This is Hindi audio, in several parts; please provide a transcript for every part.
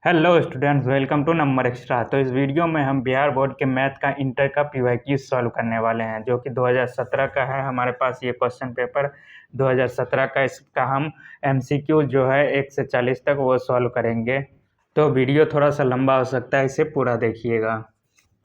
Hello students, welcome to number extra. तो इस वीडियो में हम बिहार बोर्ड के मैथ का इंटर का पीवाईक्यू सॉल्व करने वाले हैं, जो कि 2017 का है। हमारे पास ये क्वेश्चन पेपर 2017 का, इसका हम एमसीक्यू जो है 1 से 40 तक वो सॉल्व करेंगे। तो वीडियो थोड़ा सा लंबा हो सकता है, इसे पूरा देखिएगा।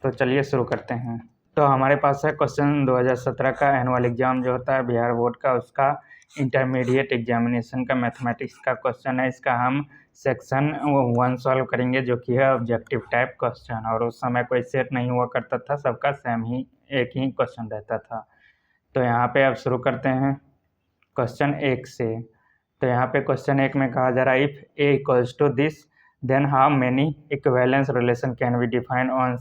तो चलिए शुरू करते हैं। तो हमारे पास है क्वेश्चन 2017 का एनुअल एग्जाम जो होता है बिहार बोर्ड का, उसका इंटरमीडिएट एग्जामिनेशन का मैथमेटिक्स का क्वेश्चन है। इसका हम सेक्शन 1 सॉल्व करेंगे, जो कि है ऑब्जेक्टिव टाइप क्वेश्चन। और उस समय कोई सेट नहीं हुआ करता था, सबका सेम ही एक ही क्वेश्चन रहता था। तो यहाँ पे अब शुरू करते हैं क्वेश्चन 1 से। तो यहाँ पे क्वेश्चन 1 में कहा जा रहा है, if A equals to this then how many equivalence relation can be defined on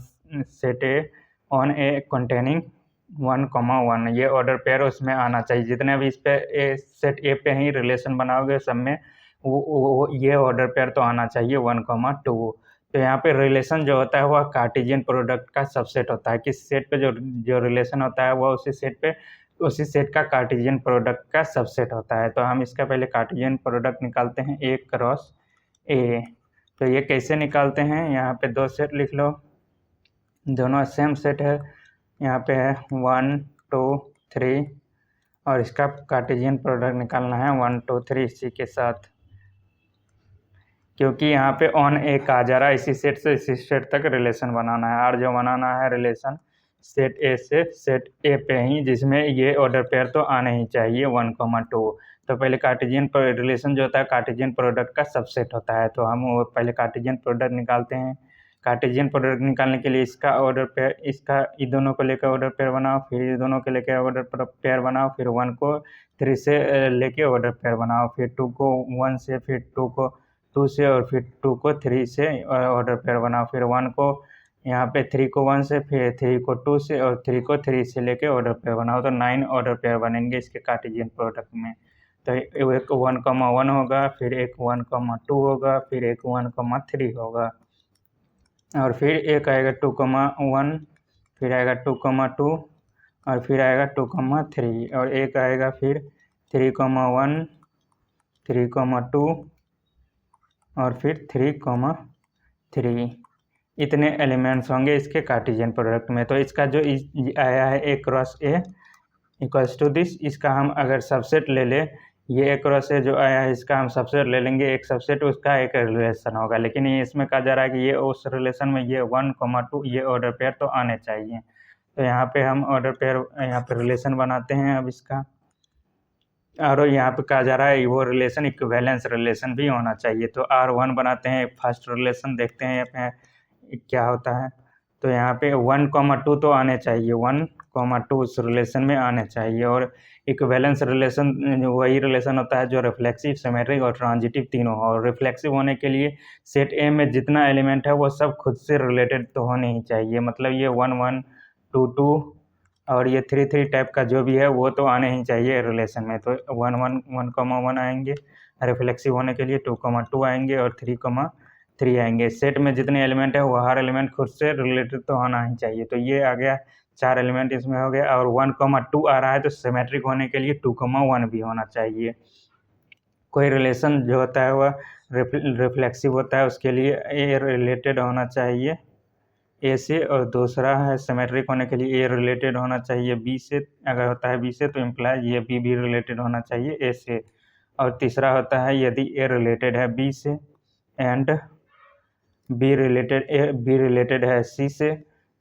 set A on A containing 1,1। ये ऑर्डर पेयर उसमें आना चाहिए। जितने भी इस पे सेट ए पे ही रिलेशन बनाओगे, सब में ये ऑर्डर पेयर तो आना चाहिए 1,2। तो यहाँ पे रिलेशन जो होता है वह कार्टेशियन प्रोडक्ट का सबसेट होता है। किस सेट पे जो रिलेशन होता है वह उसी सेट का कार्टेशियन प्रोडक्ट का सबसेट होता है। तो हम इसका पहले कार्टेशियन प्रोडक्ट निकालते हैं, ए क्रॉस ए। तो ये कैसे निकालते हैं, यहाँ पे दो सेट लिख लो, दोनों सेम सेट है। यहाँ पे है 1 2 3 और इसका कार्टेशियन प्रोडक्ट निकालना है 1 2 3 इसी के साथ, क्योंकि यहाँ पे ऑन ए कहा जा रहा है। इसी सेट से इसी सेट तक रिलेशन बनाना है, और जो बनाना है रिलेशन सेट ए से सेट ए पे ही, जिसमें ये ऑर्डर पेयर तो आने ही चाहिए 1,2। तो पहले कार्टेशियन रिलेशन जो होता है कार्टेशियन प्रोडक्ट का सबसेट होता है। तो हम वो पहले कार्टेशियन प्रोडक्ट निकालते हैं। कार्टेशियन प्रोडक्ट निकालने के लिए इसका ऑर्डर पेयर, इसका ये दोनों को लेकर ऑर्डर पेयर बनाओ, फिर ये दोनों को लेकर ऑर्डर पेयर बनाओ, फिर 1 को 3 से लेके ऑर्डर पेयर बनाओ, फिर 2 को 1 से, फिर 2 को 2 से, और फिर 2 को 3 से ऑर्डर पेयर बनाओ, फिर 1 को यहाँ पे 3 को 1 से, फिर 3 को 2 से, और 3 को 3 से लेके ऑर्डर पेयर बनाओ। तो 9 ऑर्डर पेयर बनेंगे इसके कार्टेशियन प्रोडक्ट में। तो एक 1,1 होगा, फिर एक 1,2 होगा, फिर एक 1,3 होगा, और फिर एक आएगा 2,1, फिर आएगा 2,2, और फिर आएगा 2,3, और एक आएगा फिर 3,1, 3,2, और फिर 3,3। इतने एलिमेंट्स होंगे इसके कार्टेशियन प्रोडक्ट में। तो इसका जो आया है a cross a equals to this, इसका हम अगर सबसेट ले ले, ये ए क्रॉस ए जो आया है इसका हम सबसेट ले लेंगे, एक सबसेट उसका एक रिलेशन होगा। लेकिन ये इसमें कहा जा रहा है कि ये उस रिलेशन में ये 1,2 ये ऑर्डर पेयर तो आने चाहिए। तो यहाँ पे हम ऑर्डर पेयर यहाँ पे रिलेशन बनाते हैं अब इसका। और यहाँ पे कहा जा रहा है वो रिलेशन इक्विवेलेंस रिलेशन भी होना चाहिए। तो R1 बनाते हैं, फर्स्ट रिलेशन देखते हैं यहाँ पे क्या होता है। तो यहाँ पे 1,2 तो आने चाहिए, 1,2 उस रिलेशन में आने चाहिए। और इक्विवेलेंस रिलेशन वही रिलेशन होता है जो रिफ्लेक्सिव, सिमेट्रिक और ट्रांजिटिव तीनों हो। और रिफ्लेक्सिव होने के लिए सेट ए में जितना एलिमेंट है वो सब खुद से रिलेटेड तो होने ही चाहिए। मतलब ये 1 1 2 2 और ये 3 3 टाइप का जो भी है वो तो आने ही चाहिए रिलेशन में। तो 1 1 1,1 आएंगे रिफ्लेक्सिव होने के लिए, 2,2 आएंगे, और 3,3 आएंगे। सेट में जितने एलिमेंट है वो हर एलिमेंट खुद से रिलेटेड तो होना ही चाहिए। तो ये आ गया 4 एलिमेंट इसमें हो गया। और 1,2 आ रहा है तो सिमेट्रिक होने के लिए 2,1 भी होना चाहिए। कोई रिलेशन जो होता है वह रिफ्लेक्सिव होता है, उसके लिए ए रिलेटेड होना चाहिए ए से, और दूसरा है सिमेट्रिक होने के लिए ए रिलेटेड होना चाहिए बी से। अगर होता है बी से तो इम्प्लाई ये बी भी रिलेटेड होना चाहिए ए से। और तीसरा होता है यदि ए रिलेटेड है बी से एंड बी रिलेटेड है सी से,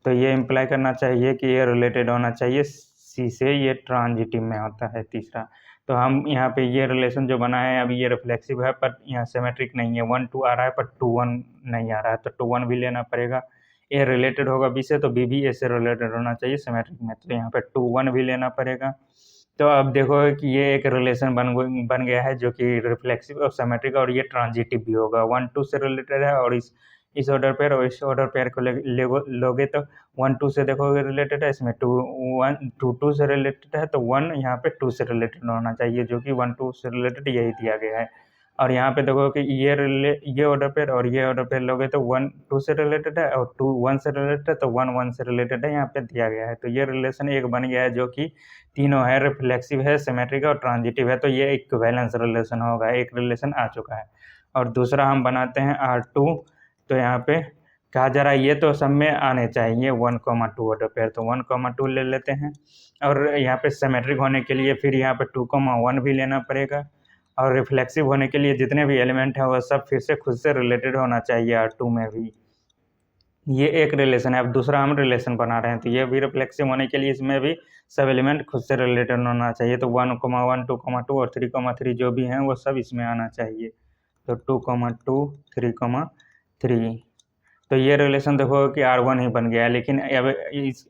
तो ये इम्प्लाई करना चाहिए कि ए रिलेटेड होना चाहिए सी से। ये ट्रांजिटिव में होता है तीसरा। तो हम यहाँ पे ये रिलेशन जो बना है अभी ये रिफ्लेक्सिव है, पर यहाँ सिमेट्रिक नहीं है। 1 2 आ रहा है पर 2 1 नहीं आ रहा है, तो 2 1 भी लेना पड़ेगा। ए रिलेटेड होगा बी से तो बी भी ए से रिलेटेड होना चाहिए सिमेट्रिक में, तो यहाँ पे 2 1 भी लेना पड़ेगा। तो अब देखो कि ये एक रिलेशन बन गया है जो कि रिफ्लेक्सिव और सिमेट्रिक, और ये ट्रांजिटिव भी होगा। 1 2 से रिलेटेड है, और इस ऑर्डर पेयर और इस ऑर्डर पेयर को लोगे तो 1 2 से देखोगे रिलेटेड है, इसमें 2 1 2 2 से रिलेटेड है, तो 1 यहाँ पे 2 से रिलेटेड होना चाहिए, जो कि 1 2 से रिलेटेड यही दिया गया है। और यहाँ पे देखो कि ये ऑर्डर पेयर और ये ऑर्डर पेयर लोगे तो 1 2 से रिलेटेड है, और 2 1 से रिलेटेड है, तो 1 1 से रिलेटेड है यहाँ पे दिया गया है। तो ये रिलेशन एक बन गया है जो कि तीनों है, रिफ्लेक्सिव है, सिमेट्रिक और ट्रांजिटिव है। तो ये इक्विवेलेंस रिलेशन होगा, एक रिलेशन आ चुका है। और दूसरा हम बनाते हैं R2 तो यहाँ पे कहा जा रहा है ये तो सब में आने चाहिए 1,2 ऑर्डर पेयर, तो 1,2 ले लेते हैं। और यहाँ पे सिमेट्रिक होने के लिए फिर यहाँ पे 2,1 भी लेना पड़ेगा, और रिफ्लेक्सिव होने के लिए जितने भी एलिमेंट हैं वो सब फिर से खुद से रिलेटेड होना चाहिए R2 में भी। ये एक रिलेशन है। अब दूसरा हम रिलेशन बना रहे हैं, तो ये भी रिफ्लेक्सिव होने के लिए इसमें भी सब एलिमेंट खुद से रिलेटेड होना चाहिए। तो 1,1 2,2 और 3,3 जो भी हैं वो सब इसमें आना चाहिए। तो 2,2 3,3, तो ये रिलेशन देखो कि R1 ही बन गया है। लेकिन अब इस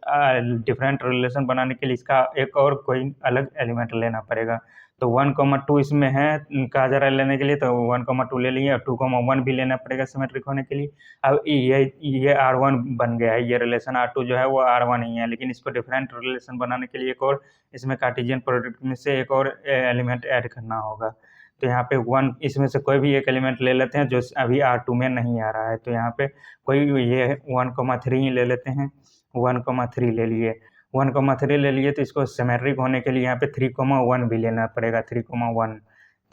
डिफरेंट रिलेशन बनाने के लिए इसका एक और कोई अलग एलिमेंट लेना पड़ेगा। तो 1,2 इसमें है, कहा जा रहा है लेने के लिए, तो 1,2 ले लिए, और 2,1 भी लेना पड़ेगा सिमेट्रिक होने के लिए। अब ये R1 बन गया है, ये रिलेशन R2 जो है वो R1 ही है। लेकिन इसको डिफरेंट रिलेशन बनाने के लिए एक और इसमें कार्टेशियन प्रोडक्ट में से एक और एलिमेंट ऐड करना होगा। तो यहाँ पे 1 इसमें से कोई भी एक एलिमेंट ले लेते हैं जो अभी R2 में नहीं आ रहा है। तो यहाँ पे कोई ये 1,3 ही ले लेते हैं। 1,3 ले लिए, 1,3 ले लिए, तो इसको सिमेट्रिक होने के लिए यहाँ पे 3,1 भी लेना पड़ेगा, 3,1।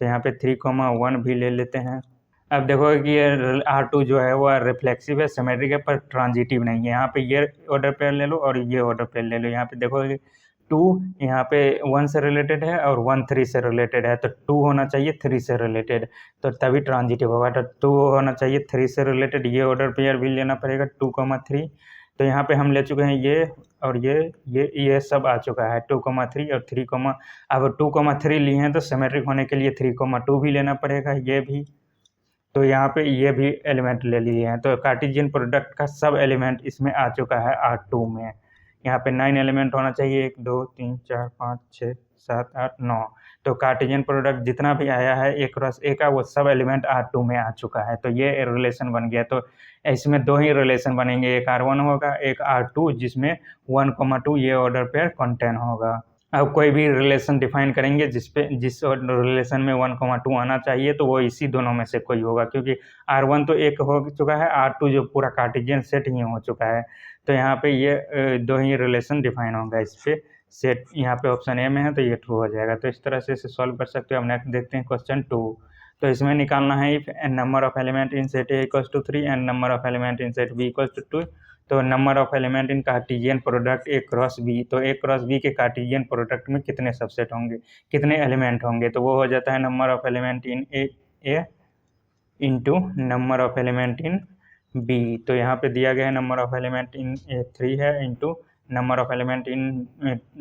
तो यहाँ पे 3,1 भी ले लेते हैं। अब देखो कि ये R2 जो है वो रिफ्लेक्सिव है, सिमेट्रिक है, पर ट्रांजिटिव नहीं है। यहाँ पे ये ऑर्डर पेयर ले लो और ये ऑर्डर पेयर ले लो। यहाँ पे देखो 2 यहाँ पे 1 से रिलेटेड है और 1 3 से रिलेटेड है, तो 2 होना चाहिए 3 से रिलेटेड, तो तभी ट्रांजिटिव होगा। तो 2 होना चाहिए 3 से रिलेटेड, ये ऑर्डर पेयर भी लेना पड़ेगा 2,3। तो यहाँ पे हम ले चुके हैं ये और ये सब आ चुका है 2,3 और 3, अब 2,3 लिए हैं तो सिमेट्रिक होने के लिए 3,2 भी लेना पड़ेगा, ये भी। तो यहाँ पे ये भी एलिमेंट ले लिए हैं, तो कार्टेशियन प्रोडक्ट का सब एलिमेंट इसमें आ चुका है R2 में। यहाँ पे 9 एलिमेंट होना चाहिए, 1 2 3 4 5 6 7 8 9। तो कार्टेशियन प्रोडक्ट जितना भी आया है एक क्रॉस ए का, वो सब एलिमेंट R2 में आ चुका है। तो ये रिलेशन बन गया। तो इसमें 2 ही रिलेशन बनेंगे, एक R1 होगा, एक R2, जिसमें 1,2 ये ऑर्डर पेयर कंटेन होगा। अब कोई भी रिलेशन डिफाइन करेंगे जिस रिलेशन में 1,2 आना चाहिए, तो वो इसी दोनों में से कोई होगा, क्योंकि R1 तो एक हो चुका है, R2 जो पूरा कार्टेशियन सेट ही हो चुका है। तो यहाँ पे ये 2 ही रिलेशन डिफाइन होगा इस पे। सेट यहाँ पे ऑप्शन ए में है तो ये ट्रू हो जाएगा। तो इस तरह से इसे सॉल्व कर सकते हो। अब नेक्स्ट देखते हैं क्वेश्चन 2। तो इसमें निकालना है if number of element in set A equals to 3 and number of element in set B equals to 2। तो number of element in Cartesian product A cross B, तो ए क्रॉस बी के कार्टेशियन प्रोडक्ट में कितने सबसेट होंगे, कितने एलिमेंट होंगे, तो वो हो जाता है number of element in A into number of element in B. तो यहाँ पे दिया गया है number of element in A 3 है, into number of element in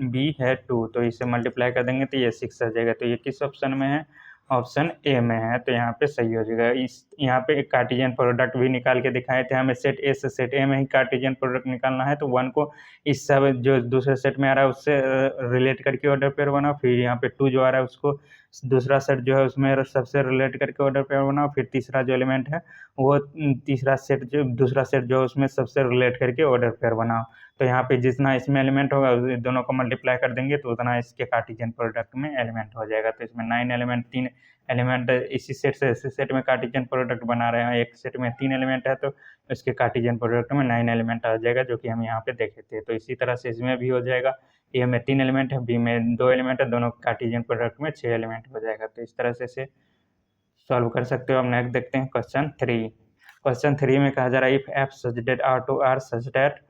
B है 2, तो इसे मल्टीप्लाई कर देंगे तो ये 6 आ जाएगा। तो ये किस ऑप्शन में है, ऑप्शन ए में है, तो यहाँ पे सही हो जाएगा। यहाँ पे एक कार्टेशियन प्रोडक्ट भी निकाल के दिखाए थे, हमें सेट ए से सेट ए में ही कार्टेशियन प्रोडक्ट निकालना है। तो 1 को इस सब जो दूसरे सेट में आ रहा है उससे रिलेट करके ऑर्डर पेयर बनाओ, फिर यहाँ पे 2 जो आ रहा है उसको दूसरा सेट जो है उसमें सबसे रिलेट करके ऑर्डर पेयर बनाओ, फिर तीसरा जो एलिमेंट है वो तीसरा सेट जो दूसरा सेट जो है उसमें सबसे रिलेट करके ऑर्डर पेयर बनाओ। तो यहाँ पे जितना इसमें एलिमेंट होगा दोनों को मल्टीप्लाई कर देंगे तो उतना इसके कार्टेशियन प्रोडक्ट में एलिमेंट हो जाएगा। तो इसमें 9 एलिमेंट, 3 एलिमेंट इसी सेट से इसी सेट में कार्टेशियन प्रोडक्ट बना रहे हैं। एक सेट में 3 एलिमेंट है तो इसके कार्टेशियन प्रोडक्ट में 9 एलिमेंट आ जाएगा, जो कि हम यहाँ पे देखे थे। तो इसी तरह से इसमें भी हो जाएगा, ए में 3 एलिमेंट है, बी में 2 एलिमेंट है, दोनों कार्टेशियन प्रोडक्ट में 6 एलिमेंट हो जाएगा। तो इस तरह से इसे सॉल्व कर सकते हो। अब नेक्स्ट देखते हैं क्वेश्चन 3। क्वेश्चन 3 में कहा जा रहा है if f such that R2 R such that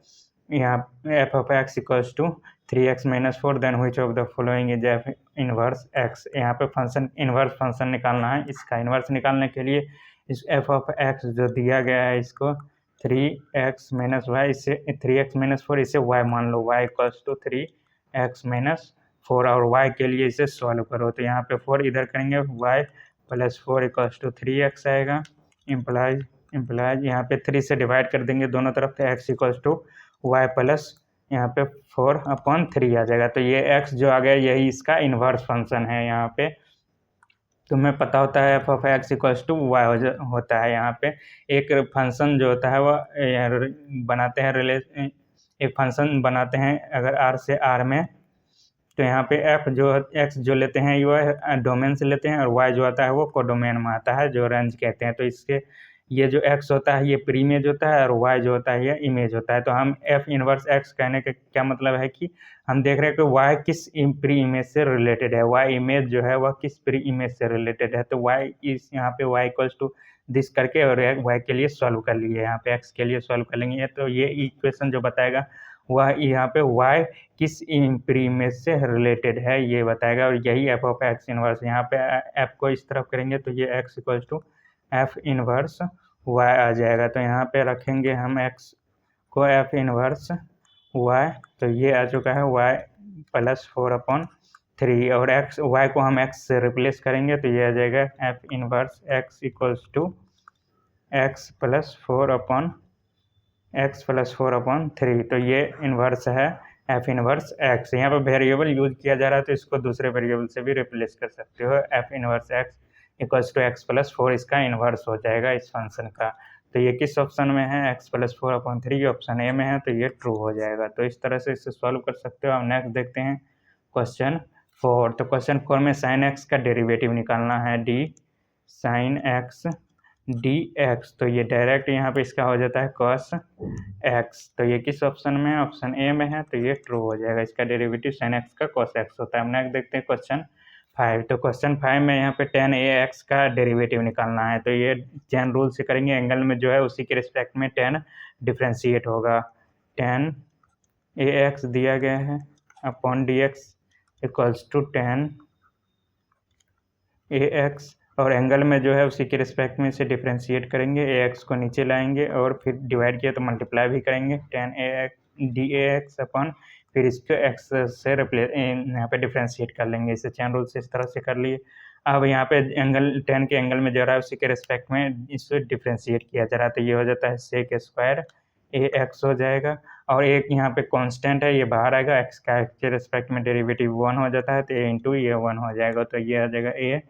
यहाँ f of x equals to 3x - 4 then which of the following is f inverse x. यहाँ पे फंक्शन इनवर्स फंक्शन निकालना है। इसका इनवर्स निकालने के लिए इस एफ ऑफ एक्स जो दिया गया है इसको 3x - y, इसे 3x - 4 इसे y मान लो, y इक्वल्स टू 3x - 4 और y के लिए इसे सॉल्व करो। तो यहाँ पे 4 इधर करेंगे, y + 4 इक्वल्स टू 3x आएगा। इम्प्लाइज यहाँ पे 3 से डिवाइड कर देंगे दोनों तरफ, तो x equals to y plus यहाँ पे 4/3 आ जाएगा। तो ये x जो आ गया यही इसका इन्वर्स फंक्शन है। यहाँ पे तुम्हें पता होता है f of x equals to y होता है। यहाँ पे एक फंक्शन जो होता है वह बनाते हैं एक फंक्शन बनाते हैं अगर r से r में, तो यहाँ पे f जो x जो लेते हैं वह डोमेन से लेते हैं और y जो आता है वो कोडोमेन में आता है, जो रेंज कहते हैं। तो इसके ये जो x होता है ये प्री इमेज होता है और y जो होता है ये इमेज होता है। तो हम f इनवर्स x कहने का क्या मतलब है कि हम देख रहे हैं कि y किस प्री इमेज से रिलेटेड है, y इमेज जो है वह किस प्री इमेज से रिलेटेड है। तो y इस यहाँ पे y इक्वल्स टू दिस करके और वाई के लिए सॉल्व कर लिए, यहाँ पे एक्स के लिए सॉल्व कर लेंगे। तो ये इक्वेशन जो बताएगा वह यहाँ पे वाई किस प्रीमिस से रिलेटेड है ये बताएगा, और यही एफ ऑफ एक्स इनवर्स। यहाँ पे एफ को इस तरफ करेंगे तो ये x equals to f inverse y आ जाएगा। तो यहाँ पे रखेंगे हम एक्स को एफ इनवर्स वाई, तो ये आ चुका है वाई प्लस 4/3, और एक्स वाई को हम एक्स से रिप्लेस करेंगे तो ये आ जाएगा f inverse x equals to x plus 4/3। तो ये इन्वर्स है एफ इनवर्स एक्स। यहाँ पर वेरिएबल यूज किया जा रहा है तो इसको दूसरे वेरिएबल से भी रिप्लेस कर सकते हो। F inverse x equals to x plus 4 इसका इन्वर्स हो जाएगा इस फंक्शन का। तो ये किस ऑप्शन में है, एक्स प्लस 4/3 ऑप्शन ए में है, तो ये ट्रू हो जाएगा। तो इस तरह से इसे सॉल्व कर सकते हो। अब नेक्स्ट देखते हैं क्वेश्चन 4। तो क्वेश्चन 4 में साइन एक्स का डेरिवेटिव निकालना है, D sine x d x. तो ये डायरेक्ट यहाँ पे इसका हो जाता है कॉस एक्स। तो ये किस ऑप्शन में है, ऑप्शन ए में है, तो ये ट्रू हो जाएगा। इसका डेरिवेटिव साइन एक्स का कॉस एक्स होता है। हम नेक्स्ट देखते हैं क्वेश्चन 5। तो क्वेश्चन 5 में यहाँ पे tan ए एक्स का डेरिवेटिव निकालना है। तो ये चैन रूल से करेंगे, एंगल में जो है उसी के रिस्पेक्ट में tan डिफ्रेंशिएट होगा। tan ए एक्स दिया गया है upon d x equals to tan a x, और एंगल में जो है उसी के रिस्पेक्ट में इसे डिफ्रेंशिएट करेंगे, ए एक्स को नीचे लाएंगे और फिर डिवाइड किया तो मल्टीप्लाई भी करेंगे, tan a x D A x upon फिर इसको एक्स से रिप्लेस यहाँ पे डिफ्रेंशिएट कर लेंगे। इसे चैन रूल से इस तरह से कर लिए। अब यहाँ पे एंगल tan के एंगल में जो रहा है उसी के रिस्पेक्ट में इसको डिफ्रेंशिएट किया जा रहा है, तो ये हो जाता है सेक स्क्वायर ए एक्स हो जाएगा। और एक यहाँ पे कांस्टेंट है, ये बाहर आएगा, एक्स का एक्स के रिस्पेक्ट में डेरिवेटिव 1 हो जाता है, तो ए इंटू ये 1 हो जाएगा। तो ये आ जाएगा ए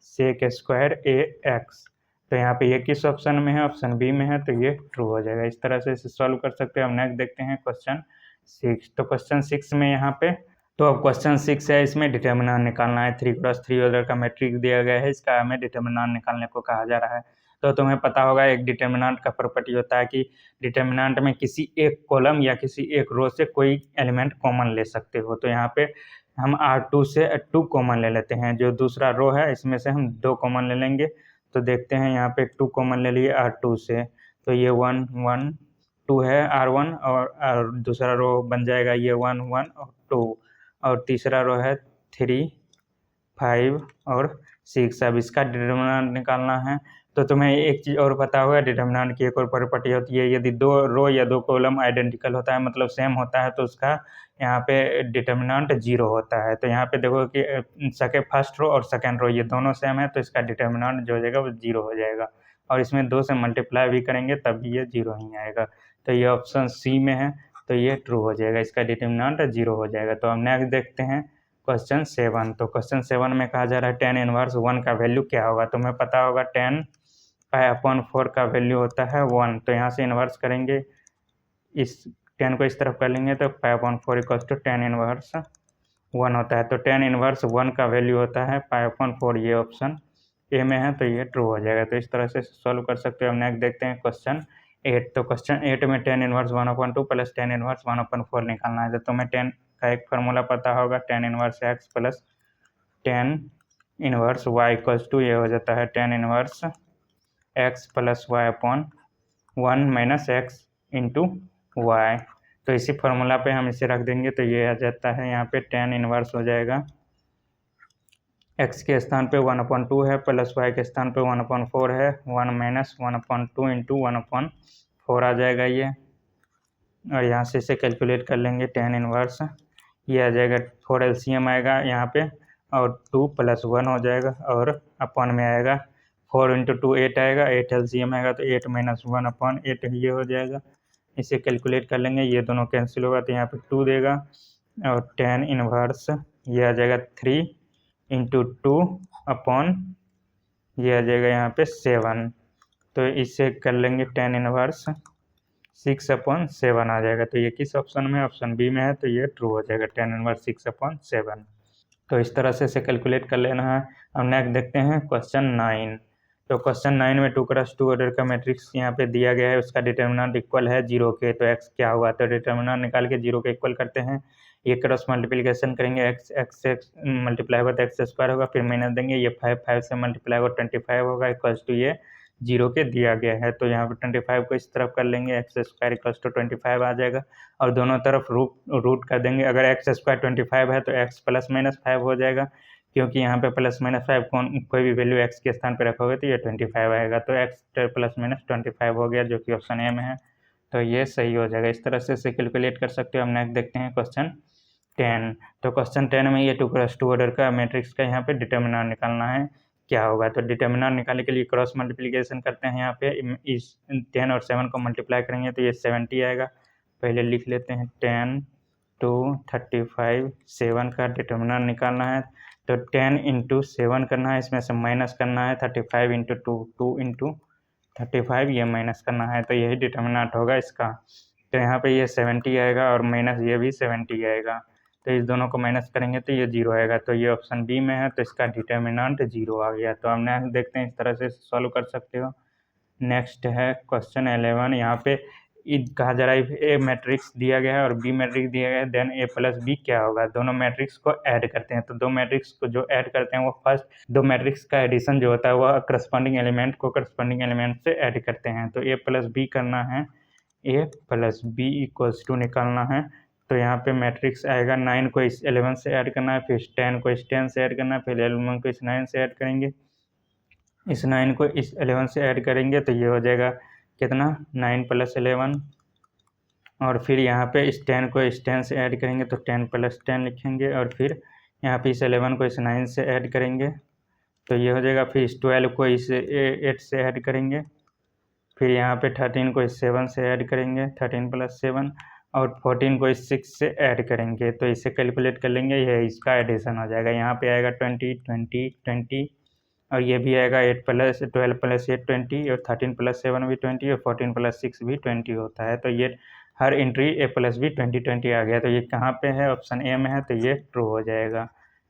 सेक स्क्वायर ए एक्स। तो यहाँ पे ये किस ऑप्शन में है, ऑप्शन बी में है, तो ये ट्रू हो जाएगा। इस तरह से इसे सॉल्व कर सकते हैं। हम नेक्स्ट देखते हैं क्वेश्चन 6। तो क्वेश्चन 6 में यहाँ पे तो अब क्वेश्चन 6 है, इसमें डिटर्मिनेंट निकालना है। 3x3 ऑर्डर का मैट्रिक्स दिया गया है, इसका हमें डिटर्मिनेंट निकालने को कहा जा रहा है। तो तुम्हें पता होगा एक डिटर्मिनेंट का प्रॉपर्टी होता है कि डिटर्मिनेंट में किसी एक कॉलम या किसी एक रो से कोई एलिमेंट कॉमन ले सकते हो। तो यहाँ पे हम R2 से 2 कॉमन ले लेते हैं, जो दूसरा रो है इसमें से हम 2 कॉमन ले लेंगे। तो देखते हैं यहाँ पे 2 कॉमन ले लिए R2 से, तो ये 1 1 2 है R1, और दूसरा रो बन जाएगा ये 1 1 और 2, और तीसरा रो है 3 5 और 6। अब इसका डिटर्मिनेंट निकालना है। तो तुम्हें एक चीज़ और पता होगा, डिटर्मिनेंट की एक और प्रॉपर्टी होती है, यदि 2 रो या 2 कॉलम आइडेंटिकल होता है मतलब सेम होता है तो उसका यहाँ पे डिटर्मिनेंट 0 होता है। तो यहाँ पे देखो कि फर्स्ट रो और सेकेंड रो ये दोनों सेम है, तो इसका डिटर्मिनेंट जो हो जाएगा वो 0 हो जाएगा, और इसमें 2 से मल्टीप्लाई भी करेंगे तब भी ये 0 ही आएगा। तो ये ऑप्शन सी में है, तो ये ट्रू हो जाएगा, इसका डिटर्मिनेंट 0 हो जाएगा। तो हम नेक्स्ट देखते हैं क्वेश्चन 7। तो क्वेश्चन 7 में कहा जा रहा है tan इनवर्स 1 का वैल्यू क्या होगा। तुम्हें पता होगा tan π/4 का वैल्यू होता है 1। तो यहाँ से इन्वर्स करेंगे, इस 10 को इस तरफ कर लेंगे तो π/4 इक्वल्स टू tan इनवर्स 1 होता है। तो tan इनवर्स 1 का वैल्यू होता है π/4, ये ऑप्शन ए में है, तो ये ट्रू हो जाएगा। तो इस तरह से सॉल्व कर सकते हो। हम नेक्स्ट देखते हैं क्वेश्चन 8। तो क्वेश्चन 8 में tan inverse 1/2 plus tan inverse 1/4 निकालना है। तो तुम्हें tan का एक फार्मूला पता होगा, tan inverse x plus tan inverse y equals to ये हो जाता है tan inverse x plus y upon 1 minus x into y. तो इसी फार्मूला पे हम इसे रख देंगे, तो ये आ जाता है यहाँ पे tan इनवर्स हो जाएगा x के स्थान पे 1/2 है, प्लस y के स्थान पे 1/4 है, 1 माइनस 1/2 इंटू 1/4 आ जाएगा ये, और यहाँ से इसे कैलकुलेट कर लेंगे tan इनवर्स, ये आ जाएगा 4 LCM आएगा यहाँ पे, और 2 + 1 हो जाएगा, और अपॉन में आएगा 4 × 2 8 आएगा, 8 LCM आएगा तो 8 - 1/8 ये हो जाएगा। इसे कैलकुलेट कर लेंगे, ये दोनों कैंसिल होगा तो यहाँ पे 2 देगा, और tan इनवर्स ये आ जाएगा 3 × 2 अपॉन ये आ जाएगा यहाँ पे 7। तो इसे कर लेंगे tan इनवर्स 6/7 आ जाएगा। तो ये किस ऑप्शन में, ऑप्शन बी में है, तो ये ट्रू हो जाएगा tan इनवर्स 6/7। तो इस तरह से इसे कैलकुलेट कर लेना है। अब नेक्स्ट देखते हैं क्वेश्चन 9। तो क्वेश्चन 9 में 2x2 ऑर्डर का मैट्रिक्स यहाँ पे दिया गया है, उसका डिटर्मिनेंट इक्वल है 0 के। तो x क्या होगा, तो डिटर्मिनेंट निकाल के 0 के इक्वल करते हैं। ये क्रॉस मल्टीप्लिकेशन करेंगे, x मल्टीप्लाई होगा तो x² होगा, फिर माइनस देंगे, ये 5 से मल्टीप्लाई होगा 25 होगा, इक्वल्स टू ये 0 के दिया गया है। तो यहाँ पे 25 को इस तरफ कर लेंगे, एक्स स्क्वायर इक्वल्स टू 25 आ जाएगा और दोनों तरफ रूट कर देंगे। अगर एक्स स्क्वायर 25 है तो एक्स प्लस माइनस 5 हो जाएगा, क्योंकि यहाँ पे प्लस माइनस 5 कोई भी वैल्यू एक्स के स्थान पर रखोगे तो ये 25 आएगा। तो एक्स प्लस माइनस 25 हो गया, जो कि ऑप्शन ए में है, तो ये सही हो जाएगा। इस तरह से इसे कैलकुलेट कर सकते हो। हम नेक्स्ट देखते हैं क्वेश्चन 10। तो क्वेश्चन 10 में ये 2x2 ऑर्डर का मैट्रिक्स का यहाँ पे डिटर्मिनेंट निकालना है, क्या होगा। तो डिटर्मिनेंट निकालने के लिए क्रॉस मल्टीप्लिकेशन करते हैं। यहाँ पे इस 10 और 7 को मल्टीप्लाई करेंगे तो ये 70 आएगा। पहले लिख लेते हैं 10 2 35 7 का डिटर्मिनेंट निकालना है। तो 10 इंटू 7 करना है, इसमें से माइनस करना है 35 इंटू 2 इंटू 35, ये माइनस करना है, तो यही डिटर्मिनेंट होगा इसका। तो यहाँ पे ये 70 आएगा और माइनस ये भी 70 आएगा। तो इस दोनों को माइनस करेंगे तो ये 0 आएगा। तो ये ऑप्शन बी में है, तो इसका डिटर्मिनेंट 0 आ गया। तो हम नेक्स्ट देखते हैं, इस तरह से सॉल्व कर सकते हो। नेक्स्ट है क्वेश्चन 11। यहाँ पे कहा जा रहा है ए मैट्रिक्स दिया गया है और बी मैट्रिक्स दिया गया है, देन ए प्लस बी क्या होगा। दोनों मैट्रिक्स को ऐड करते हैं। तो दो मैट्रिक्स को जो ऐड करते हैं वो फर्स्ट दो मैट्रिक्स का एडिशन जो होता है वह करस्पॉन्डिंग एलिमेंट को करस्पॉन्डिंग एलिमेंट से ऐड करते हैं। तो ए प्लस बी करना है, ए प्लस बी इक्वल्स टू निकालना है। तो यहाँ पे मैट्रिक्स आएगा 9 को इस 11 से ऐड करना है, फिर 10 को इस 10 से ऐड करना है, फिर 11 को इस 9 से ऐड करेंगे, इस 9 को इस 11 से ऐड करेंगे तो ये हो जाएगा कितना 9 + 11, और फिर यहाँ पे इस 10 को इस 10 से ऐड करेंगे तो 10 + 10 लिखेंगे, और फिर यहाँ पे इस 11 को इस 9 से ऐड करेंगे तो ये हो जाएगा। फिर इस 12 को इस 8 से ऐड करेंगे, फिर यहाँ पे 13 को इस 7 से ऐड करेंगे, 13 + 7, और 14 को इस 6 से ऐड करेंगे। तो इसे कैलकुलेट कर लेंगे, ये इसका एडिशन हो जाएगा। यहाँ पे आएगा 20 20 20, और ये भी आएगा 8 + 12 + 8 20, और 13 + 7 भी 20, और 14 + 6 भी 20 होता है। तो ये हर एंट्री ए प्लस बी 20 20 आ गया। तो ये कहाँ पे है, ऑप्शन ए में है, तो ये ट्रू हो जाएगा,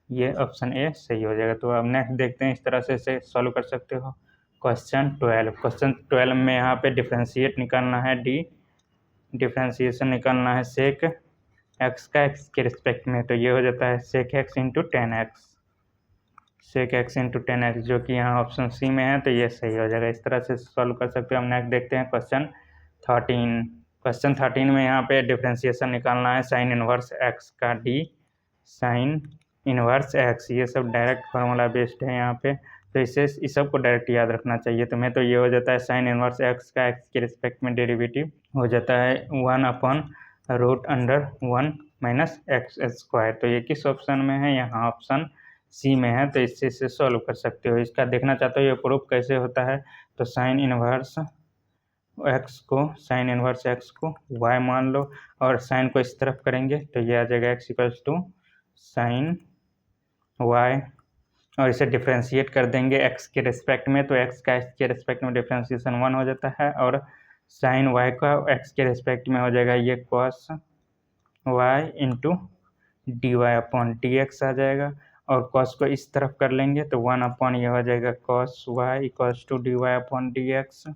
ये ऑप्शन ए सही हो जाएगा। तो अब नेक्स्ट देखते हैं, इस तरह से इसे सॉल्व कर सकते हो। क्वेश्चन 12 में यहाँ पे डिफ्रेंशिएट निकालना है, डिफ्रेंशिएशन निकालना है सेक एक्स का एक्स के रिस्पेक्ट में। तो ये हो जाता है sec x into 10x, sec x into 10x, जो कि यहाँ ऑप्शन सी में है, तो ये सही हो जाएगा। इस तरह से सॉल्व कर सकते हो। हम नेक्स्ट देखते हैं क्वेश्चन 13। क्वेश्चन 13 में यहाँ पे डिफ्रेंशिएशन निकालना है साइन इनवर्स एक्स का डी साइन इनवर्स एक्स, ये सब डायरेक्ट फार्मूला बेस्ड है यहाँ पे, तो इसे इस सब को डायरेक्ट याद रखना चाहिए तुम्हें। तो ये हो जाता है साइन इनवर्स एक्स का एक्स के रिस्पेक्ट में डेरिवेटिव हो जाता है 1/√(1 - x²। तो ये किस ऑप्शन में है, यहाँ ऑप्शन सी में है, तो इससे सॉल्व कर सकते हो। इसका देखना चाहते हो ये प्रूफ कैसे होता है, तो साइन इनवर्स एक्स को y मान लो, और साइन को इस तरफ करेंगे तो ये आ जाएगा x = साइन y, और इसे डिफ्रेंशिएट कर देंगे x के रिस्पेक्ट में, तो x का x के रिस्पेक्ट में डिफ्रेंशिएशन 1 हो जाता है, और साइन y का x के रिस्पेक्ट में हो जाएगा ये cos y इंटू dy/dx आ जाएगा, और cos को इस तरफ कर लेंगे तो 1 ये हो जाएगा cos y = dy/dx,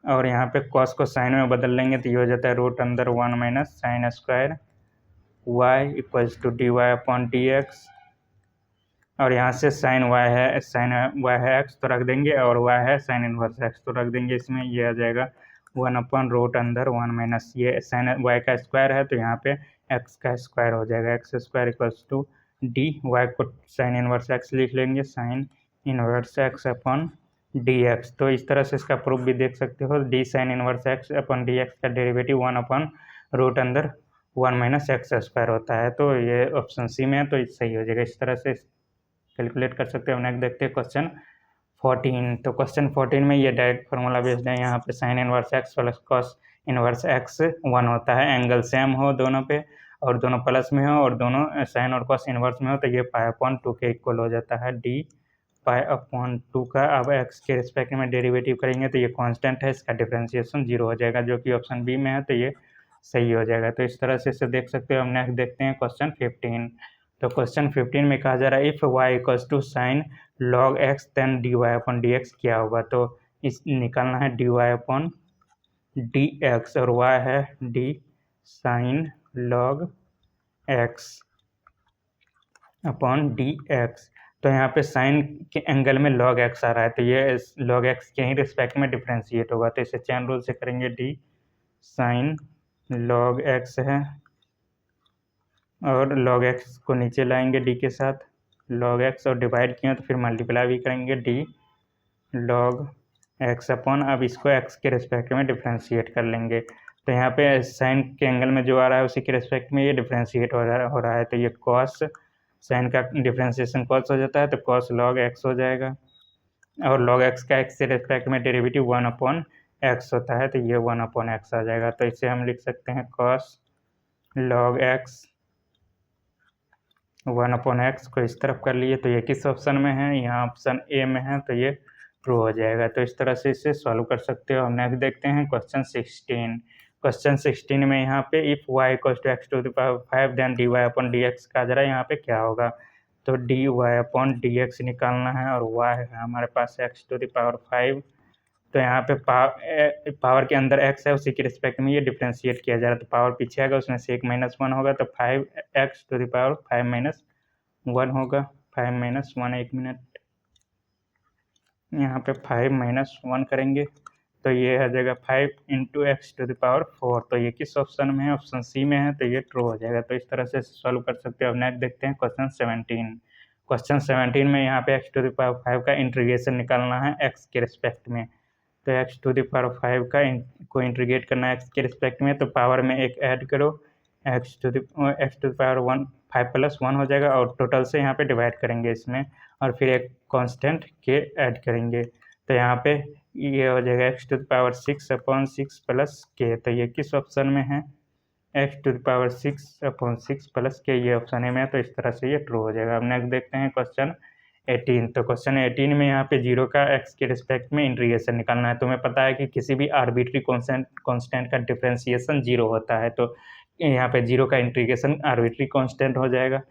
और यहाँ पे cos को साइन में बदल लेंगे तो ये हो जाता है √(1 - sin² y = dy/dx, और यहाँ से साइन y है x तो रख देंगे, और y है साइन इनवर्स x तो रख देंगे इसमें, ये आ जाएगा 1/√(1 - ये साइन y का स्क्वायर है तो यहाँ पे x का स्क्वायर हो जाएगा, x² = dy, y को साइन इनवर्स x लिख लेंगे, साइन इनवर्स x/dx। तो इस तरह से इसका प्रूफ भी देख सकते हो, d साइन इनवर्स x/dx का डेरिवेटिव 1/√(1 - x² होता है। तो ये ऑप्शन सी में है, तो सही हो जाएगा। इस तरह से कैलकुलेट कर सकते हैं। नेक्स्ट देखते हैं क्वेश्चन 14। तो क्वेश्चन 14 में ये डायरेक्ट फार्मूला बेस्ड है। यहाँ पे sine inverse x + cos inverse x 1 होता है, एंगल सेम हो दोनों पे, और दोनों प्लस में हो, और दोनों साइन और cos इनवर्स में हो, तो ये π/2 के इक्वल हो जाता है, d π/2 का। अब x के रिस्पेक्ट में डेरिवेटिव करेंगे तो ये कांस्टेंट है, इसका डिफरेंशिएशन 0 हो जाएगा, जो कि ऑप्शन बी में है, तो ये सही हो जाएगा। तो इस तरह से इसे देख सकते हो। हम नेक्स्ट देखते हैं क्वेश्चन 15। तो क्वेश्चन 15 में कहा जा रहा है if y = sin log x then dy/dx क्या होगा। तो इस निकालना है dy/dx, और y है d sin log x/dx। तो यहाँ पे साइन के एंगल में log x आ रहा है, तो ये log x के ही रिस्पेक्ट में डिफ्रेंशिएट होगा। तो इसे चैन रूल से करेंगे, d साइन log x है और log x को नीचे लाएंगे d के साथ, log x और डिवाइड किया तो फिर मल्टीप्लाई भी करेंगे d log x अपॉन, अब इसको x के रिस्पेक्ट में डिफ्रेंशिएट कर लेंगे। तो यहाँ पे साइन के एंगल में जो आ रहा है उसी के रिस्पेक्ट में ये डिफ्रेंशिएट हो रहा है, तो ये कॉस, साइन का डिफ्रेंशिएशन कॉस हो जाता है तो कॉस log x हो जाएगा, और log x का x के रिस्पेक्ट में डेरिवेटिव 1/x होता है, तो ये 1/x आ जाएगा। तो इसे हम लिख सकते हैं cos log x 1/x को इस तरफ कर लिए, तो ये किस ऑप्शन में है, यहाँ ऑप्शन ए में है, तो ये ट्रू हो जाएगा। तो इस तरह से इसे सॉल्व कर सकते हो। हम नेक्स्ट देखते हैं क्वेश्चन 16। क्वेश्चन 16 में यहाँ पे if y equals to x to the power 5 then dy upon dx का जरा यहाँ पे क्या होगा, तो dy अपॉन dx निकालना है और y है हमारे पास x टू द पावर 5। तो यहाँ पे पावर के अंदर x है, उसी के रिस्पेक्ट में ये डिफ्रेंशिएट किया जा रहा है, तो पावर पीछे आएगा, उसमें से 1 - 1 होगा, तो 5x टू द पावर 5 - 1 होगा। 5 - 1, 1 मिनट, यहाँ पे 5 - 1 करेंगे तो ये आ जाएगा 5 × x टू द पावर 4। तो ये किस ऑप्शन में है, ऑप्शन सी में है, तो ये ट्रू हो जाएगा। तो इस तरह से सॉल्व कर सकते हो। अब नेक्स्ट देखते हैं क्वेश्चन 17। क्वेश्चन 17 में यहाँ पे x टू द पावर 5 का इंटीग्रेशन निकालना है x के रिस्पेक्ट में। तो x टू द पावर 5 को इंटीग्रेट करना है x के रिस्पेक्ट में, तो पावर में एक ऐड करो, x टू द पावर 5 + 1 हो जाएगा, और टोटल से यहाँ पे डिवाइड करेंगे इसमें, और फिर एक कांस्टेंट के ऐड करेंगे। तो यहाँ पे ये हो जाएगा x to the power 6/6 + k। तो ये किस ऑप्शन में है, x to the power 6/6 + k, ये ऑप्शन ए में है। तो इस तरह से ये ट्रू हो जाएगा। अब नेक्स्ट देखते हैं क्वेश्चन 18। तो क्वेश्चन 18 में यहाँ पे 0 का x के रिस्पेक्ट में इंटीग्रेशन निकालना है। तुम्हें पता है कि किसी भी आर्बिट्री कांस्टेंट का डिफरेंशिएशन 0 होता है, तो यहाँ पे 0 का इंटीग्रेशन आर्बिट्री कांस्टेंट हो जाएगा।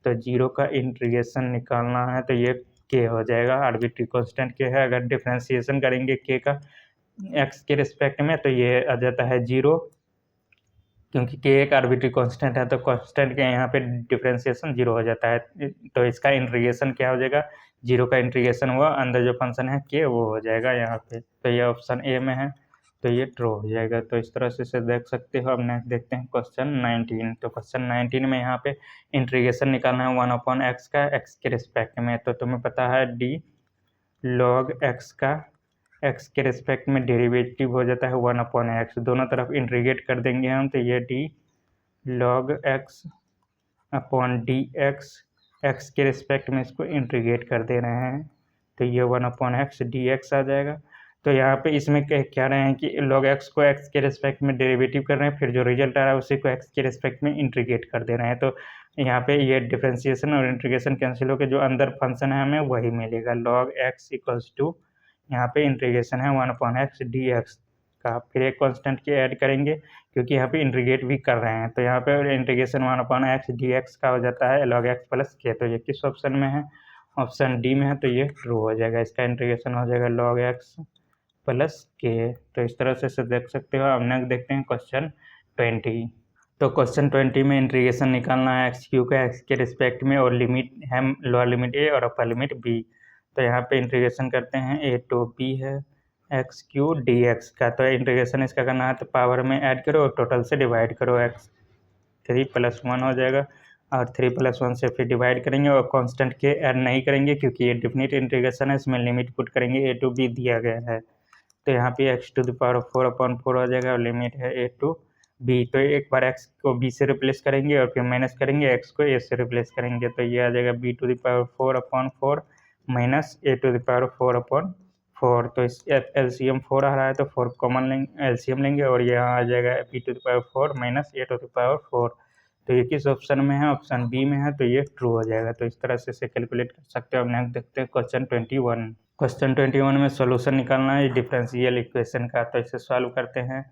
तो 0 का इंटीग्रेशन निकालना है तो ये k हो जाएगा, आर्बिट्री कांस्टेंट k है। अगर डिफरेंशिएशन करेंगे k का x के रिस्पेक्ट में तो ये आ जाता है 0, क्योंकि k एक आर्बिट्री कांस्टेंट है, तो कांस्टेंट के यहाँ पे डिफरेंशिएशन 0 हो जाता है। तो इसका इंटीग्रेशन क्या हो जाएगा, 0 का इंटीग्रेशन हुआ, अंदर जो फंक्शन है k वो हो जाएगा यहाँ पे। तो ये ऑप्शन ए में है, तो ये ट्रू हो जाएगा। तो इस तरह से इसे देख सकते हो। अब नेक्स्ट देखते हैं क्वेश्चन 19। तो क्वेश्चन 19 में यहाँ पे इंटीग्रेशन निकालना है 1/x का x के रिस्पेक्ट में। तो तुम्हें पता है d log x का x के रिस्पेक्ट में डेरिवेटिव हो जाता है 1/x, दोनों तरफ इंटीग्रेट कर देंगे हम, तो ये d log x upon dx, x के रिस्पेक्ट में इसको इंटीग्रेट कर दे रहे हैं, तो ये 1/x dx आ जाएगा। तो यहाँ पे इसमें क्या रहे हैं कि log x को x के रिस्पेक्ट में डेरिवेटिव कर रहे हैं, फिर जो रिजल्ट आ रहा है उसी को x के रिस्पेक्ट में इंटीग्रेट कर दे रहे हैं। तो यहाँ पे ये डिफरेंशिएशन और इंटीग्रेशन कैंसिल होकर जो अंदर फंक्शन है हमें वही मिलेगा। log x इक्वल्स टू, यहाँ पे इंटीग्रेशन है 1/x dx का, फिर एक कांस्टेंट के ऐड करेंगे क्योंकि यहाँ पे इंटीग्रेट भी कर रहे हैं, तो यहाँ पे इंटीग्रेशन 1/x dx का हो जाता है log x + k। तो ये किस ऑप्शन में है, ऑप्शन डी में है, तो ये ट्रू हो जाएगा। इसका इंटीग्रेशन हो जाएगा log x + k। तो इस तरह से इसे देख सकते हो। अब नेक्स्ट देखते हैं क्वेश्चन 20। तो क्वेश्चन 20 में इंटीग्रेशन निकालना है x³ का x के रिस्पेक्ट में, और लिमिट है लोअर लिमिट a और अपर लिमिट b। तो यहाँ पे इंटीग्रेशन करते हैं, a to b है x³ dx का। तो इंटीग्रेशन इसका करना है तो पावर में ऐड करो और टोटल से डिवाइड करो, x3 + 1 हो जाएगा, और 3 + 1 से फिर डिवाइड करेंगे, और कांस्टेंट के ऐड नहीं करेंगे क्योंकि ये डिफिनिट इंटीग्रेशन है, इसमें लिमिट पुट करेंगे, a to b दिया गया है। तो यहाँ पे x टू द पावर 4/4 हो जाएगा, और लिमिट है a to b। तो एक बार x को b से रिप्लेस करेंगे और फिर माइनस करेंगे, x को a से रिप्लेस करेंगे, तो ये आ जाएगा b to the power 4/4 minus a to the power 4/4। तो इस एलसीएम 4 आ रहा है तो 4 कॉमन लेंगे, एलसीएम लेंगे, और यहाँ आ जाएगा b to the power 4 minus a to the power 4। तो ये किस ऑप्शन में है, ऑप्शन बी में है, तो ये ट्रू हो जाएगा। तो इस तरह से इसे कैलकुलेट कर सकते हो। अब नेक्स्ट देखते हैं क्वेश्चन 21। क्वेश्चन 21 में सॉल्यूशन निकालना है डिफरेंशियल इक्वेशन का। तो इसे सॉल्व करते हैं,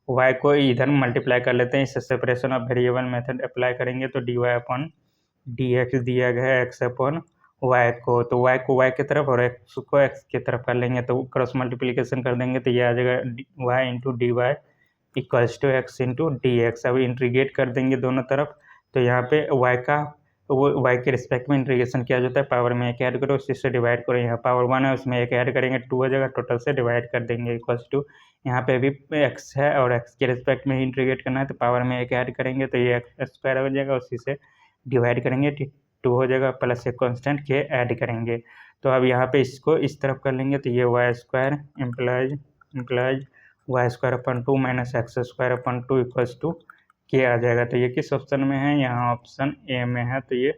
y को इधर मल्टीप्लाई कर लेते हैं, इसे separation of variable method apply करेंगे, तो dy/dx दिया गया है x अपॉन y को, तो y को y की तरफ और x को x की तरफ कर लेंगे, तो क्रॉस मल्टीप्लिकेशन कर देंगे, तो ये आ जाएगा y × dy equals to x × dx। अब इंटीग्रेट कर देंगे दोनों तरफ, तो यहाँ पे y का तो वो y के रिस्पेक्ट में इंटीग्रेशन किया जाता है, पावर में एक ऐड करो, उसी से डिवाइड करो, यहाँ पावर 1 है उसमें एक ऐड करेंगे 2 हो जाएगा, टोटल से डिवाइड कर देंगे इक्वल्स टू, यहाँ पे भी x है और x के रिस्पेक्ट में ही इंटीग्रेट करना है तो पावर में एक ऐड करेंगे तो ये एक्स स्क्वायर हो जाएगा, उसी से डिवाइड करेंगे 2 हो जाएगा, प्लस एक कॉन्स्टेंट के ऐड करेंगे। तो अब यहाँ पे इसको इस तरफ कर लेंगे तो ये y square implies y square upon 2 minus x square upon 2 equals to k आ जाएगा। तो ये किस ऑप्शन में है, यहाँ ऑप्शन ए में है, तो ये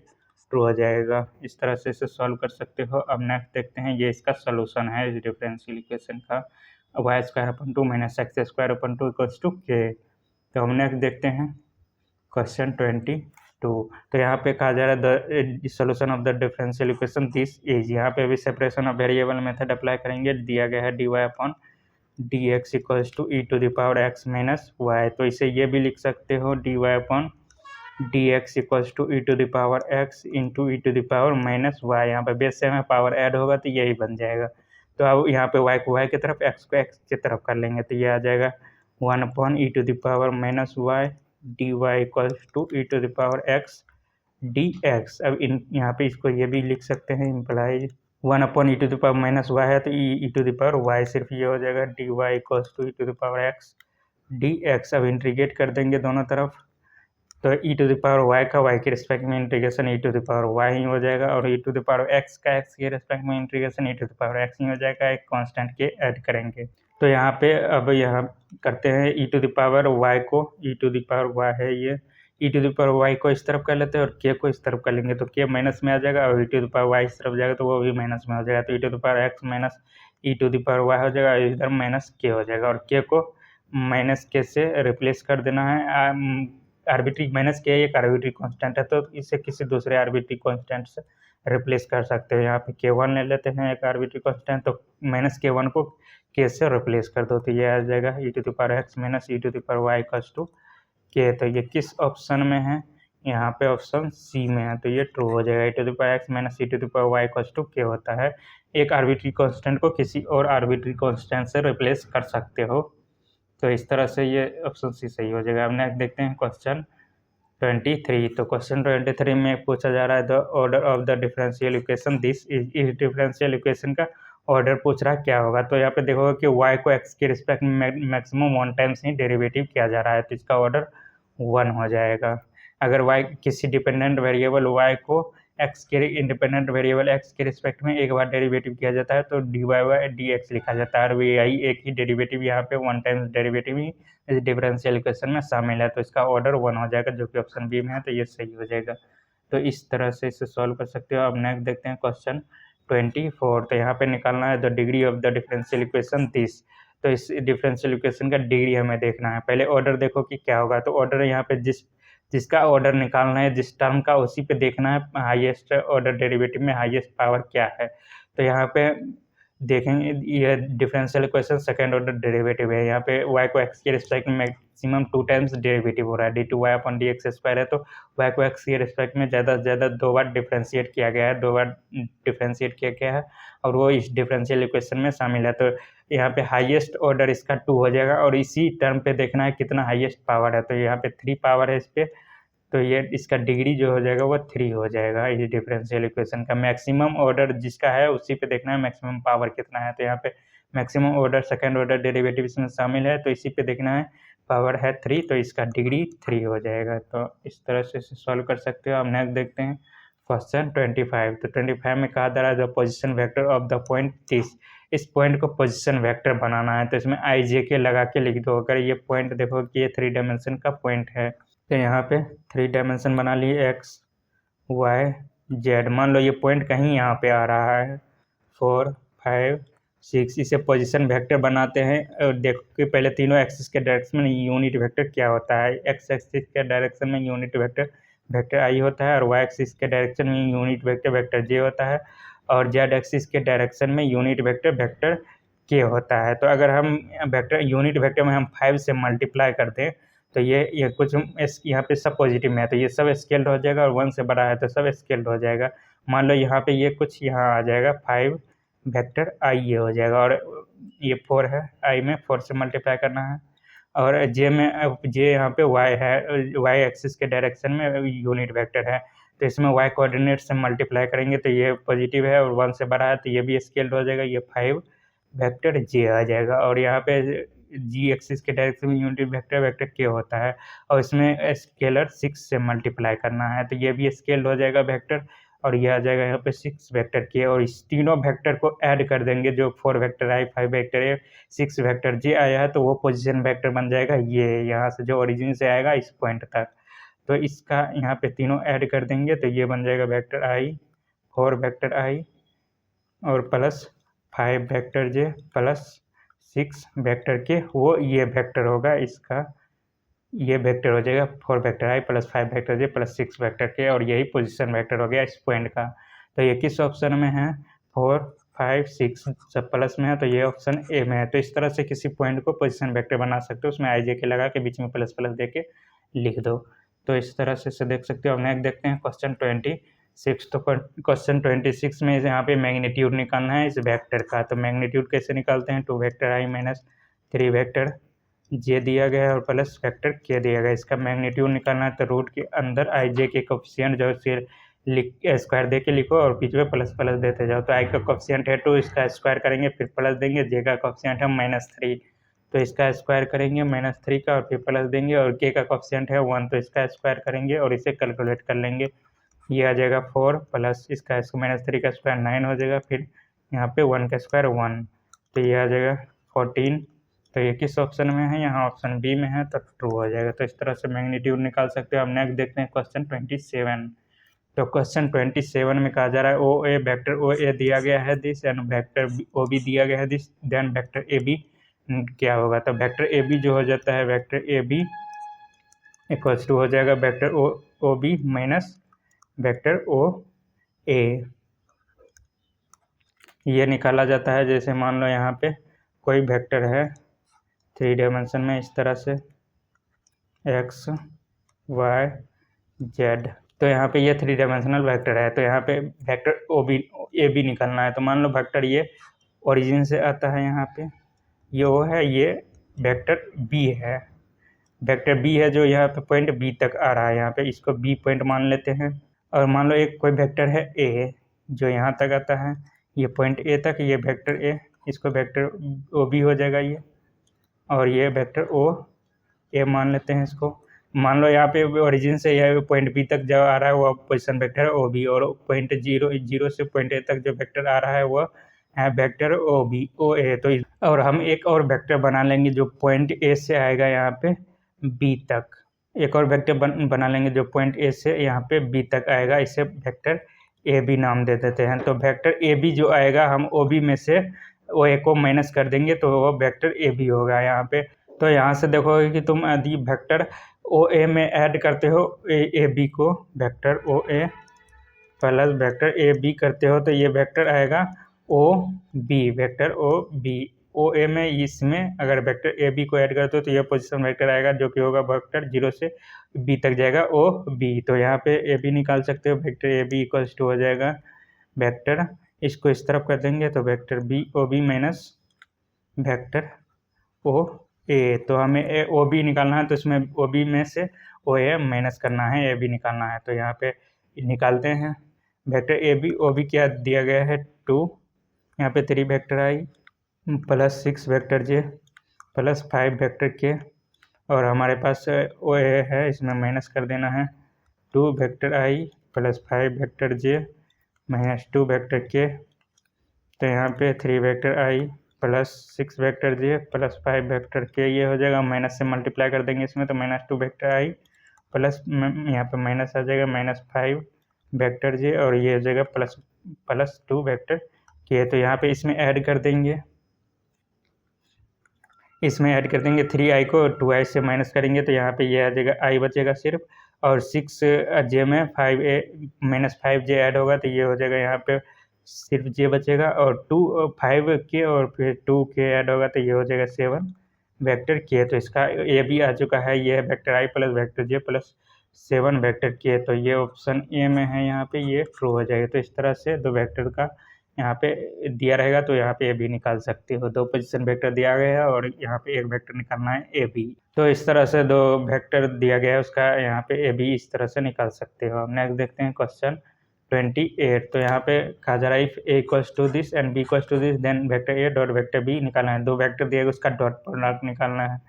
ट्रू हो जाएगा। इस तरह से इसे सॉल्व कर सकते हो। अब नेक्स्ट देखते हैं, ये इसका सोल्यूशन है इस डिफरेंशियल इक्वेशन का, y square upon 2 minus x square upon 2 equals to k. तो हम नेक्स्ट देखते हैं क्वेश्चन 22। तो यहाँ पे कहा जा रहा है the solution of the differential equation this is, यहाँ पे भी separation of variable method apply करेंगे। दिया गया है d y upon d x equals to e to the power x minus y, तो इसे ये भी लिख सकते हो d y upon d x equals to e to the power x into e to the power minus y. यहाँ पे बेस से हमें पावर ऐड होगा तो यही बन जाएगा। तो अब यहाँ पे वाई को वाई की तरफ, एक्स को एक्स की तरफ कर लेंगे तो ये आ जाएगा 1 upon e to the power minus y d y equals to e to the power x d x. अब यहाँ पे इसको ये भी लिख सकते हैं implies 1 upon e to the power minus y है तो e to the power y, सिर्फ ये हो जाएगा d y equals to e to the power x d x. अब इंटीग्रेट कर देंगे दोनों तरफ, तो e to the power y का वाई के रिस्पेक्ट में integration e to the power y ही हो जाएगा, और e to the power x का एक्स के रिस्पेक्ट में integration e to the power x ही हो जाएगा, एक कांस्टेंट के ऐड करेंगे। तो यहाँ पे अब यहाँ करते हैं ई टू द पावर वाई को, ई टू द पावर वाई है ये, ई टू द पावर वाई को इस तरफ कर लेते हैं और के को इस तरफ कर लेंगे तो के माइनस में आ जाएगा, और e to the power Y इस तरफ जाएगा तो वो भी माइनस में हो जाएगा। तो e to the power x minus e to the power y हो जाएगा, इधर माइनस के हो जाएगा, और के को माइनस के से रिप्लेस कर देना है। आर्बिट्री माइनस के एक आर्बिट्री कांस्टेंट है तो इसे किसी दूसरे आर्बिट्री कांस्टेंट से रिप्लेस कर सकते हो। यहाँ पे k1 ले लेते हैं एक आर्बिट्री कांस्टेंट, तो माइनस k1 को k से रिप्लेस कर दो तो ये आ जाएगा e to the power x minus e to the power y equals to k. तो ये किस ऑप्शन में है, यहाँ पे ऑप्शन सी में है, तो ये ट्रू हो जाएगा। E to the power x minus e to the power y equals to k होता है, एक आर्बिट्री कांस्टेंट को किसी और आर्बिट्री कांस्टेंट से रिप्लेस कर सकते हो। तो इस तरह से ये ऑप्शन सी सही हो जाएगा। अब नेक्स्ट देखते हैं क्वेश्चन 23। तो क्वेश्चन 23 में पूछा जा रहा है the order of the differential equation this is, इस डिफरेंशियल इक्वेशन का ऑर्डर पूछ रहा है क्या होगा। तो यहाँ पे देखोगे कि y को x के रिस्पेक्ट में मैक्सिमम 1 टाइम्स ही डेरिवेटिव किया जा रहा है तो इसका ऑर्डर 1 हो जाएगा। अगर y किसी डिपेंडेंट वेरिएबल y को x के इंडिपेंडेंट वेरिएबल x के रिस्पेक्ट में एक बार डेरिवेटिव किया जाता है तो d y by d x लिखा जाता है, और वी आई एक ही डेरिवेटिव यहाँ पे 1 टाइम्स डेरिवेटिव ही इस डिफरेंशियल इक्वेशन में शामिल है तो इसका ऑर्डर 1 हो जाएगा, जो कि ऑप्शन बी में है, तो ये सही हो जाएगा। तो इस तरह से इसे सॉल्व कर सकते हो। अब नेक्स्ट देखते हैं क्वेश्चन 24। तो यहाँ पे निकालना है the degree of the differential equation this, तो इस डिफरेंशियल इक्वेशन का डिग्री हमें देखना है। पहले ऑर्डर देखो कि क्या होगा, तो ऑर्डर यहाँ पे जिसका ऑर्डर निकालना है जिस टर्म का, उसी पे देखना है हाईएस्ट ऑर्डर डेरिवेटिव में हाईएस्ट पावर क्या है। तो यहाँ पे देखेंगे ये differential equation second order derivative है, यहाँ पे y को x के रिस्पेक्ट में मैक्सिमम 2 टाइम्स डेरिवेटिव हो रहा है, d two y upon d x square है, तो y को x के रिस्पेक्ट में ज़्यादा से ज़्यादा 2 बार डिफ्रेंशिएट किया गया है, 2 बार डिफ्रेंशिएट किया गया है और वो इस डिफरेंशियल इक्वेशन में शामिल है। तो यहाँ पे हाईएस्ट ऑर्डर इसका 2 हो जाएगा, और इसी टर्म पे देखना है कितना हाईएस्ट पावर है, तो यहाँ पे 3 पावर है इस पर, तो ये इसका डिग्री जो हो जाएगा वो 3 हो जाएगा। इस डिफरेंशियल इक्वेशन का मैक्सिमम ऑर्डर जिसका है उसी पे देखना है मैक्सिमम पावर कितना है, तो यहाँ पे maximum order second order derivative इसमें शामिल है तो इसी पे देखना है, पावर है 3 तो इसका डिग्री 3 हो जाएगा। तो इस तरह से इसे सॉल्व कर सकते हो। अब नेक्स्ट देखते हैं क्वेश्चन 25। तो 25 में कहा जा रहा है the position vector of the point this, इस पॉइंट को पोजिशन वेक्टर बनाना है तो इसमें आई जे के लगा के लिख दो। अगर ये पॉइंट देखो कि ये 3 डायमेंशन का पॉइंट है तो यहाँ पे 3 डायमेंशन बना लिए x y z। मान लो ये पॉइंट कहीं यहाँ पे आ रहा है 4 5 6, इसे पोजीशन वेक्टर बनाते हैं। और देखो कि पहले तीनों एक्सिस के डायरेक्शन में यूनिट वेक्टर क्या होता है, x एक्सिस के डायरेक्शन में यूनिट वेक्टर वेक्टर i होता है, और y एक्सिस के डायरेक्शन में यूनिट वेक्टर वेक्टर j होता है, और z एक्सिस के डायरेक्शन में यूनिट वेक्टर वेक्टर k होता है। तो अगर हम वेक्टर यूनिट वेक्टर में हम 5 से मल्टीप्लाई करते हैं तो ये कुछ यहाँ पे सब पॉजिटिव में है तो ये सब स्केल्ड हो जाएगा, और 1 से बड़ा है तो सब स्केल्ड हो जाएगा। मान लो यहाँ पे ये कुछ यहाँ आ जाएगा 5 वेक्टर आई ये हो जाएगा, और ये 4 है, आई में 4 से मल्टीप्लाई करना है, और जे में जे यहाँ पे वाई है, वाई एक्सिस के डायरेक्शन में यूनिट वेक्टर है तो इसमें y कोऑर्डिनेट से मल्टीप्लाई करेंगे तो ये पॉजिटिव है और 1 से बड़ा है तो ये भी स्केल्ड हो जाएगा, ये 5 वेक्टर j आ जाएगा। और यहाँ पे जी एक्सिस के डायरेक्शन में यूनिट वेक्टर k होता है और इसमें स्केलर 6 से मल्टीप्लाई करना है तो ये भी स्केल्ड हो जाएगा वेक्टर, और ये आ जाएगा यहाँ पे 6 वेक्टर k। और इस तीनों वेक्टर को ऐड कर देंगे, जो 4 vector i, 5 vector a, 6 vector j आया है तो वो पोजीशन वेक्टर बन जाएगा ये, यहाँ से जो ओरिजिन से आएगा इस पॉइंट तक। तो इसका यहाँ पे तीनों ऐड कर देंगे तो ये बन जाएगा वेक्टर i, 4 वेक्टर i और plus 5 vector j plus 6 vector k, वो ये वेक्टर होगा इसका, ये वेक्टर हो जाएगा 4 vector i plus 5 vector j plus 6 vector k, और यही पोजीशन वेक्टर हो गया इस पॉइंट का। तो ये किस ऑप्शन में है? 4, 5, 6 सब प्लस में है तो ये ऑप्शन ए में है। तो इस तरह से किसी पॉइंट को पोजीशन वेक्टर बना सकते हो, उसमें i j के लगा के बीच में प्लस प्लस दे के लिख दो। तो इस तरह से इसे देख सकते हो। अब नेक्स्ट देखते हैं क्वेश्चन 26। तो क्वेश्चन 26 में यहाँ पे मैग्नीट्यूड निकालना है इस वेक्टर का। तो मैग्नीट्यूड कैसे निकालते हैं? 2 vector i minus 3 vector j दिया गया है और प्लस वेक्टर k दिया गया है। इसका मैग्नीट्यूड निकालना है तो रूट के अंदर i j के कोफिशिएंट जो फिर स्क्वायर दे के लिखो और बीच में प्लस प्लस देते जाओ। तो i का कोफिशिएंट है 2, इसका स्क्वायर करेंगे फिर प्लस देंगे, j का कोफिशिएंट है -3 तो इसका स्क्वायर करेंगे -3 का और फिर प्लस देंगे, और k का कोफिशिएंट है 1 तो इसका स्क्वायर करेंगे और इसे कैलकुलेट कर लेंगे। ये आ जाएगा 4 प्लस इसका -3 का स्क्वायर 9 हो जाएगा, फिर यहाँ पे 1 का स्क्वायर 1 तो ये आ जाएगा 14। तो ये किस ऑप्शन में है? यहाँ ऑप्शन बी में है तो ट्रू हो जाएगा। तो इस तरह से मैग्नीट्यूड निकाल सकते हो। अब नेक्स्ट देखते हैं क्वेश्चन 27। तो क्वेश्चन 27 में कहा जा रहा है ओ ए वेक्टर ओ ए दिया गया है this and vector o b दिया गया है this, then vector a b क्या होगा? तो वेक्टर ए बी जो हो जाता है vector a b equals to हो जाएगा vector o b minus vector o a. ये निकाला जाता है जैसे मान लो यहाँ पे कोई वेक्टर है 3 डायमेंशन में इस तरह से x, y, z। तो यहाँ पे ये 3 डायमेंशनल वेक्टर है तो यहाँ पे वेक्टर ए बी निकालना है। तो मान लो वेक्टर ये ओरिजिन से आता है, यहाँ पे ये ओ है, ये वेक्टर बी है, वेक्टर बी है जो यहाँ पे पॉइंट बी तक आ रहा है, यहाँ पे इसको बी पॉइंट मान लेते हैं। और मान लो एक कोई वेक्टर है ए जो यहाँ तक आता है, ये पॉइंट ए तक, ये वेक्टर ए, इसको वेक्टर ओ बी हो जाएगा ये, और ये वेक्टर ओ ए मान लेते हैं इसको। मान लो यहाँ पे ओरिजिन से यह पॉइंट बी तक जो आ रहा है वो पोजीशन वेक्टर है ओ बी, और पॉइंट जीरो से पॉइंट ए तक जो वेक्टर आ रहा है वो है vector o b o a. तो और हम एक और वेक्टर बना लेंगे जो पॉइंट ए से आएगा यहाँ पे बी तक, एक और वेक्टर बना लेंगे जो पॉइंट ए से यहाँ पे बी तक आएगा, इसे वेक्टर ए बी नाम दे देते हैं। तो वेक्टर ए बी जो आएगा हम ओ बी में से ओ ए को माइनस कर देंगे तो वो वेक्टर ए बी होगा यहाँ पे। तो यहाँ से देखोगे कि तुम यदि वेक्टर ओ ए में ऐड करते हो ए बी को, vector o a plus vector a b करते हो तो ये वेक्टर आएगा o b, vector o b. O a में इसमें अगर वेक्टर ए बी को ऐड करते हो तो ये पोजीशन वेक्टर आएगा जो कि होगा वेक्टर 0 से बी तक जाएगा ओ बी। तो यहाँ पे ए बी निकाल सकते हो, vector a b equals to हो जाएगा वेक्टर, इसको इस तरफ कर देंगे तो vector b o b minus vector o a. तो हमें ओ बी निकालना है तो इसमें ओ बी में से ओ ए माइनस करना है, ए बी निकालना है। तो यहाँ पे निकालते हैं vector a b o b क्या दिया गया है 2, यहाँ पे 3 vector i plus 6 vector j plus 5 vector k, और हमारे पास ओ ए है इसमें माइनस कर देना है 2 vector i plus 5 vector J minus 2 vector के। तो यहाँ पे 3 vector i plus 6 vector j plus 5 vector के, ये हो जाएगा माइनस से मल्टीप्लाई कर देंगे इसमें तो -2 वेक्टर आई प्लस यहाँ पे माइनस आ जाएगा -5 वेक्टर जे, और ये हो जाएगा प्लस 2 वेक्टर के। तो यहाँ पे इसमें ऐड कर देंगे, इसमें ऐड कर देंगे 3i को 2i से माइनस करेंगे तो यहाँ पे ये आ जाएगा i बचेगा सिर्फ, और 6j में 5j ऐड होगा तो ये हो जाएगा यहाँ पे सिर्फ j बचेगा, और 5 के और फिर 2 के ऐड होगा तो ये हो जाएगा 7 वेक्टर के। तो इसका ए भी आ चुका है, ये है vector i plus vector j plus 7 vector के। तो ये ऑप्शन ए में है, यहाँ पे ये ट्रू हो जाएगा। तो इस तरह से दो वेक्टर का यहाँ पे दिया रहेगा तो यहाँ पे ए बी निकाल सकते हो। दो पोजीशन वेक्टर दिया गया है और यहाँ पे एक वेक्टर निकालना है ए बी। तो इस तरह से दो वेक्टर दिया गया है, उसका यहाँ पे ए बी इस तरह से निकाल सकते हो। अब नेक्स्ट देखते हैं क्वेश्चन 28। तो यहाँ पे कहा जा रहा है if A equals to this and b equals to this then vector a dot vector b निकालना है। दो वेक्टर दिया गया, उसका डॉट प्रोडक्ट निकालना है।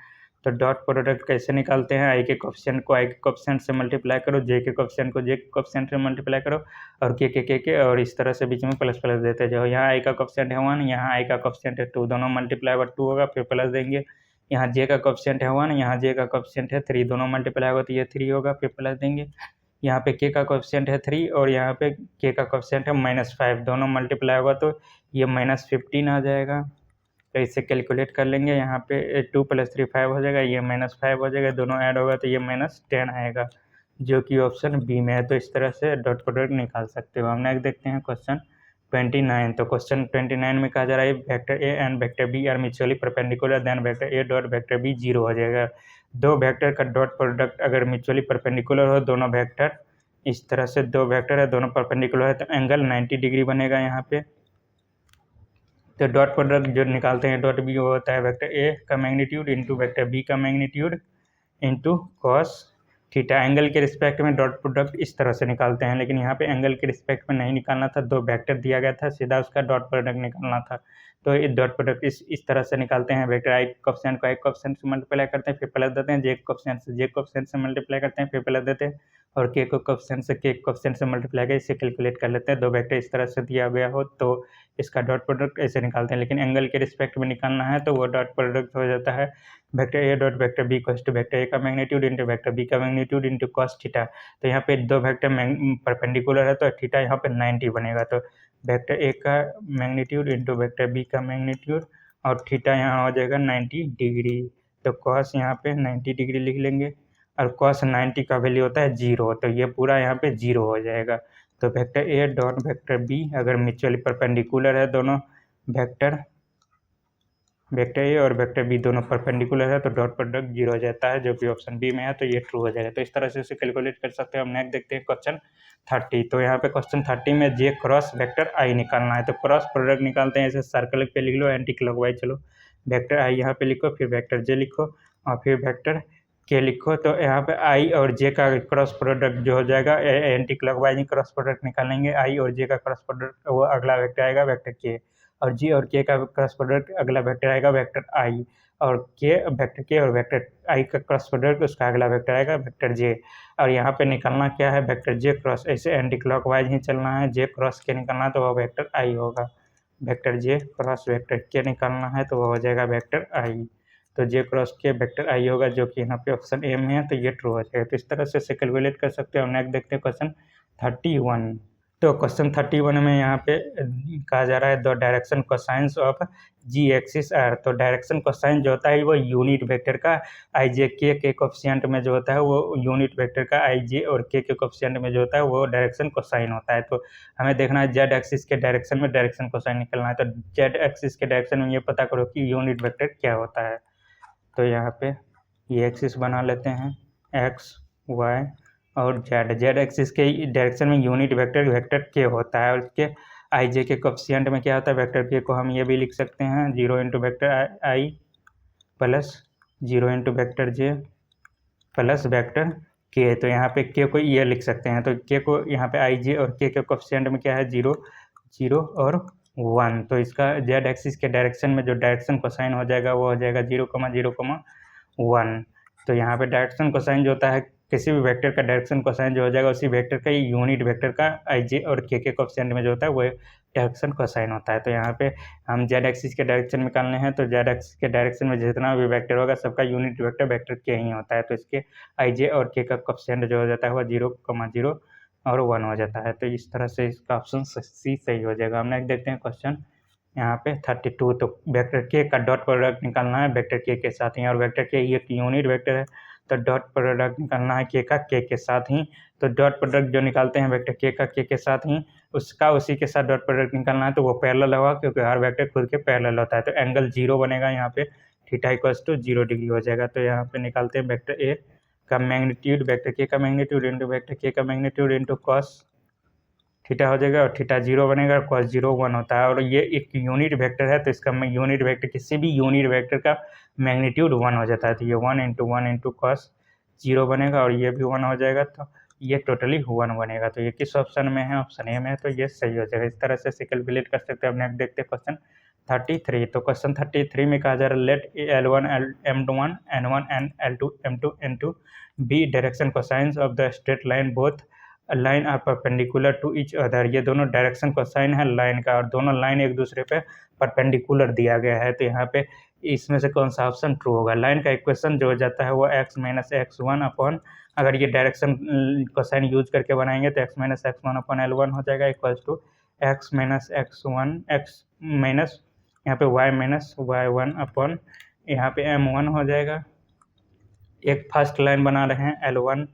तो डॉट प्रोडक्ट कैसे निकालते हैं? आई के कोएफिशिएंट को आई के कोएफिशिएंट से मल्टीप्लाई करो, जे के कोएफिशिएंट को जे के कोएफिशिएंट से मल्टीप्लाई करो और के और इस तरह से बीच में प्लस प्लस देते जाओ। यहाँ आई का कोएफिशिएंट है 1, यहाँ आई का कोएफिशिएंट है 2, दोनों मल्टीप्लाई पर 2 होगा, फिर प्लस देंगे। यहाँ जे का कोएफिशिएंट है 1, यहाँ जे का कोएफिशिएंट है 3, दोनों मल्टीप्लाई होगा तो ये 3 होगा, फिर प्लस देंगे। यहाँ पे के का कोएफिशिएंट है 3 और यहाँ पे के का कोएफिशिएंट है -5, दोनों मल्टीप्लाई होगा तो ये -15 आ जाएगा। तो इसे कैलकुलेट कर लेंगे। यहाँ पे 2 + 3 5 हो जाएगा, ये -5 हो जाएगा, दोनों ऐड होगा तो ये -10 आएगा, जो कि ऑप्शन बी में है। तो इस तरह से डॉट प्रोडक्ट निकाल सकते हो। हम नेक्स्ट देखते हैं क्वेश्चन 29। तो क्वेश्चन 29 में कहा जा रहा है vector a and vector b are mutually perpendicular then vector a dot vector b 0 हो जाएगा। दो वेक्टर का डॉट प्रोडक्ट अगर म्यूचुअली परपेंडिकुलर हो, दोनों वेक्टर इस तरह से दो वेक्टर है, दोनों परपेंडिकुलर है, तो एंगल 90 डिग्री बनेगा यहाँ पे। तो डॉट प्रोडक्ट जो निकालते हैं डॉट बी, वो होता है वेक्टर ए का मैग्नीट्यूड इंटू वेक्टर बी का magnitude into cos theta. Angle के रिस्पेक्ट में डॉट प्रोडक्ट इस तरह से निकालते हैं, लेकिन यहाँ पे एंगल के रिस्पेक्ट में नहीं निकालना था, दो वेक्टर दिया गया था, सीधा उसका डॉट प्रोडक्ट निकालना था। तो ये डॉट प्रोडक्ट इस तरह से निकालते हैं। वेक्टर आई कोएफिशिएंट को आई कोएफिशिएंट से मल्टीप्लाई करते हैं, फिर प्लस देते हैं, जे कोएफिशिएंट से जे कोएफिशिएंट से मल्टीप्लाई करते हैं, फिर प्लस देते हैं, और के को कोएफिशिएंट से के कोएफिशिएंट से मल्टीप्लाई करके इसे कैलकुलेट कर लेते हैं। दो वेक्टर इस तरह से दिया गया हो तो इसका डॉट प्रोडक्ट ऐसे निकालते हैं, लेकिन एंगल के रिस्पेक्ट में निकालना है तो वो डॉट प्रोडक्ट हो जाता है vector a dot vector b equals to vector a का मैग्नीट्यूड इंटू वेक्टर बी का मैग्नीट्यूड इंटू कॉस थीटा। तो यहाँ पे दो वेक्टर परपेंडिकुलर है तो थीटा यहाँ पे 90 बनेगा। तो वेक्टर ए का मैग्नीट्यूड इंटू वेक्टर बी का मैग्नीट्यूड और थीटा यहाँ हो जाएगा 90 डिग्री। तो कॉस यहाँ पे 90 डिग्री लिख लेंगे और कॉस 90 का वैल्यू होता है 0, तो ये पूरा यहाँ पे 0 हो जाएगा। तो vector a dot vector b अगर म्यूचुअली परपेंडिकुलर है, दोनों वेक्टर ए और वेक्टर बी दोनों परपेंडिकुलर है तो डॉट प्रोडक्ट 0 हो जाता है, जो कि ऑप्शन बी में है, तो ये ट्रू हो जाएगा। तो इस तरह से इसे कैलकुलेट कर सकते हैं। हम नेक्स्ट देखते हैं क्वेश्चन 30। तो यहाँ पे क्वेश्चन 30 में जे क्रॉस वेक्टर आई निकालना है। तो क्रॉस प्रोडक्ट निकालते हैं, ऐसे सर्कल पे लिख लो, एंटी क्लॉकवाइज चलो, वेक्टर आई यहाँ पे लिखो, फिर वेक्टर जे लिखो और फिर वेक्टर के लिखो। तो यहाँ पे आई और जे का क्रॉस प्रोडक्ट जो हो जाएगा, एंटी क्लॉकवाइज क्रॉस प्रोडक्ट निकालेंगे, आई और जे का क्रॉस प्रोडक्ट वो अगला वेक्टर आएगा वेक्टर के, और जी और के का क्रॉस प्रोडक्ट अगला वेक्टर आएगा वेक्टर आई, और के वेक्टर के और वेक्टर आई का क्रॉस प्रोडक्ट उसका अगला वेक्टर आएगा वेक्टर जे। और यहाँ पे निकलना क्या है, वेक्टर जे क्रॉस, ऐसे एंटी क्लॉकवाइज ही चलना है, जे क्रॉस के निकलना तो वह वेक्टर आई होगा, वेक्टर जे क्रॉस वेक्टर के निकालना है तो वह हो जाएगा वेक्टर आई। तो जे क्रॉस के वेक्टर आई होगा, जो कि यहाँ पे ऑप्शन ए में है, तो ये ट्रू हो जाएगा। तो इस तरह से कैलकुलेट कर सकते हो। नेक्स्ट देखते हैं क्वेश्चन 31। तो क्वेश्चन 31 में यहाँ पे कहा जा रहा है the direction cosines of z axis are. तो डायरेक्शन कोसाइन जो होता है वो यूनिट वेक्टर का आई जे के कोफिशिएंट में जो होता है वो यूनिट वेक्टर का आई जे और के कोफिशिएंट में जो होता है वो डायरेक्शन कोसाइन होता है। तो हमें देखना है जेड एक्सिस के डायरेक्शन में डायरेक्शन कोसाइन निकलना है। तो जेड एक्सिस के डायरेक्शन में ये पता करो कि यूनिट वेक्टर क्या होता है। तो यहाँ पे ये एक्सिस बना लेते हैं, एक्स वाई और जेड एक्सिस के डायरेक्शन में यूनिट वेक्टर के होता है, और उसके आई जे के कोफिशिएंट में क्या होता है वेक्टर के को हम ये भी लिख सकते हैं 0 into vector i plus 0 into vector j plus vector के। तो यहाँ पे के को ये लिख सकते हैं, तो के को यहाँ पे आई जे और के कोफिशिएंट में क्या है 0 0 और 1। तो इसका जेड एक्सिस के डायरेक्शन में जो डायरेक्शन कोसाइन हो जाएगा वो हो जाएगा 0, 0, 1। तो यहाँ पे डायरेक्शन कोसाइन जो होता है किसी भी वेक्टर का डायरेक्शन कोसाइन जो हो जाएगा उसी वेक्टर का यूनिट वेक्टर का आई जे और के कोफिशिएंट में जो होता है वो डायरेक्शन कोसाइन होता है। तो यहाँ पे हम जेड एक्सिस के डायरेक्शन निकालने हैं, तो जेड एक्सिस के डायरेक्शन में जितना भी वेक्टर होगा सबका यूनिट वेक्टर के ही होता है। तो इसके आई जे और के का कोफिशिएंट जो हो जाता है वो 0, 0 और 1 हो जाता है। तो इस तरह से इसका ऑप्शन सी सही हो जाएगा। हम नेक्स्ट देखते हैं क्वेश्चन यहाँ पे 32। तो वेक्टर के का डॉट प्रोडक्ट निकालना है वेक्टर के साथ ही, और वेक्टर के एक यूनिट वेक्टर है तो डॉट प्रोडक्ट निकालना है के का के साथ ही। तो डॉट प्रोडक्ट जो निकालते हैं वेक्टर के का के साथ ही, उसका उसी के साथ डॉट प्रोडक्ट निकालना है तो वो पैरेलल होगा, क्योंकि हर वेक्टर खुद के पैरेलल होता है। तो एंगल 0 बनेगा, यहाँ पे थीटा इक्वल्स टू 0 डिग्री हो जाएगा। तो यहाँ पे निकालते हैं वेक्टर ए का मैग्नीट्यूड वेक्टर के का मैग्नीट्यूड इंटू वेक्टर के का मैग्नीट्यूड इंटू कॉस थीटा हो जाएगा और थीटा 0 बनेगा और cos 0 1 होता है। और ये एक यूनिट वेक्टर है तो इसका यूनिट वेक्टर किसी भी यूनिट वेक्टर का मैग्नीट्यूड 1 हो जाता है। तो ये 1 इंटू cos 0 बनेगा और ये भी 1 हो जाएगा, तो ये टोटली 1 बनेगा। तो ये किस ऑप्शन में है? ऑप्शन ए में है, तो ये सही हो जाएगा। इस तरह से इसे कैलकुलेट कर सकते हैं। अब नेक्स्ट देखते हैं क्वेश्चन 33। तो क्वेश्चन 33 में कहा जा रहा है let L1 M1 N1 and L2 M2 N2 be direction cosines of the straight line both line are perpendicular to each other. ये दोनों डायरेक्शन कोसाइन है लाइन का और दोनों लाइन एक दूसरे पे परपेंडिकुलर दिया गया है। तो यहाँ पे इसमें से कौन सा ऑप्शन ट्रू होगा? लाइन का इक्वेशन जो हो जाता है वो x माइनस x1 अपॉन, अगर ये डायरेक्शन कोसाइन यूज करके बनाएंगे तो x minus x1 upon L1 हो जाएगा equal to x minus x1 x minus यहाँ पे y माइनस y1 अपॉन यहाँ पे M1 हो जाएगा। एक फर्स्ट लाइन बना रहे हैं L1,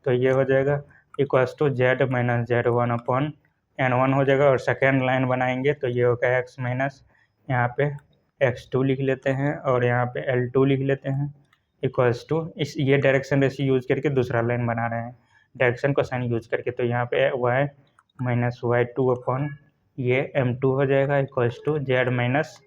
तो ये हो जाएगा equals to Z minus Z1 upon N1 हो जाएगा। और सेकेंड लाइन बनाएंगे तो ये होगा x माइनस यहाँ पे x2 लिख लेते हैं और यहाँ पे L2 लिख लेते हैं इक्वल्स टू इस ये डायरेक्शन रेशियो यूज करके दूसरा लाइन बना रहे हैं डायरेक्शन को साइन यूज करके। तो यहाँ पे y माइनस y2 अपॉन ये M2 हो जाएगा equals to Z minus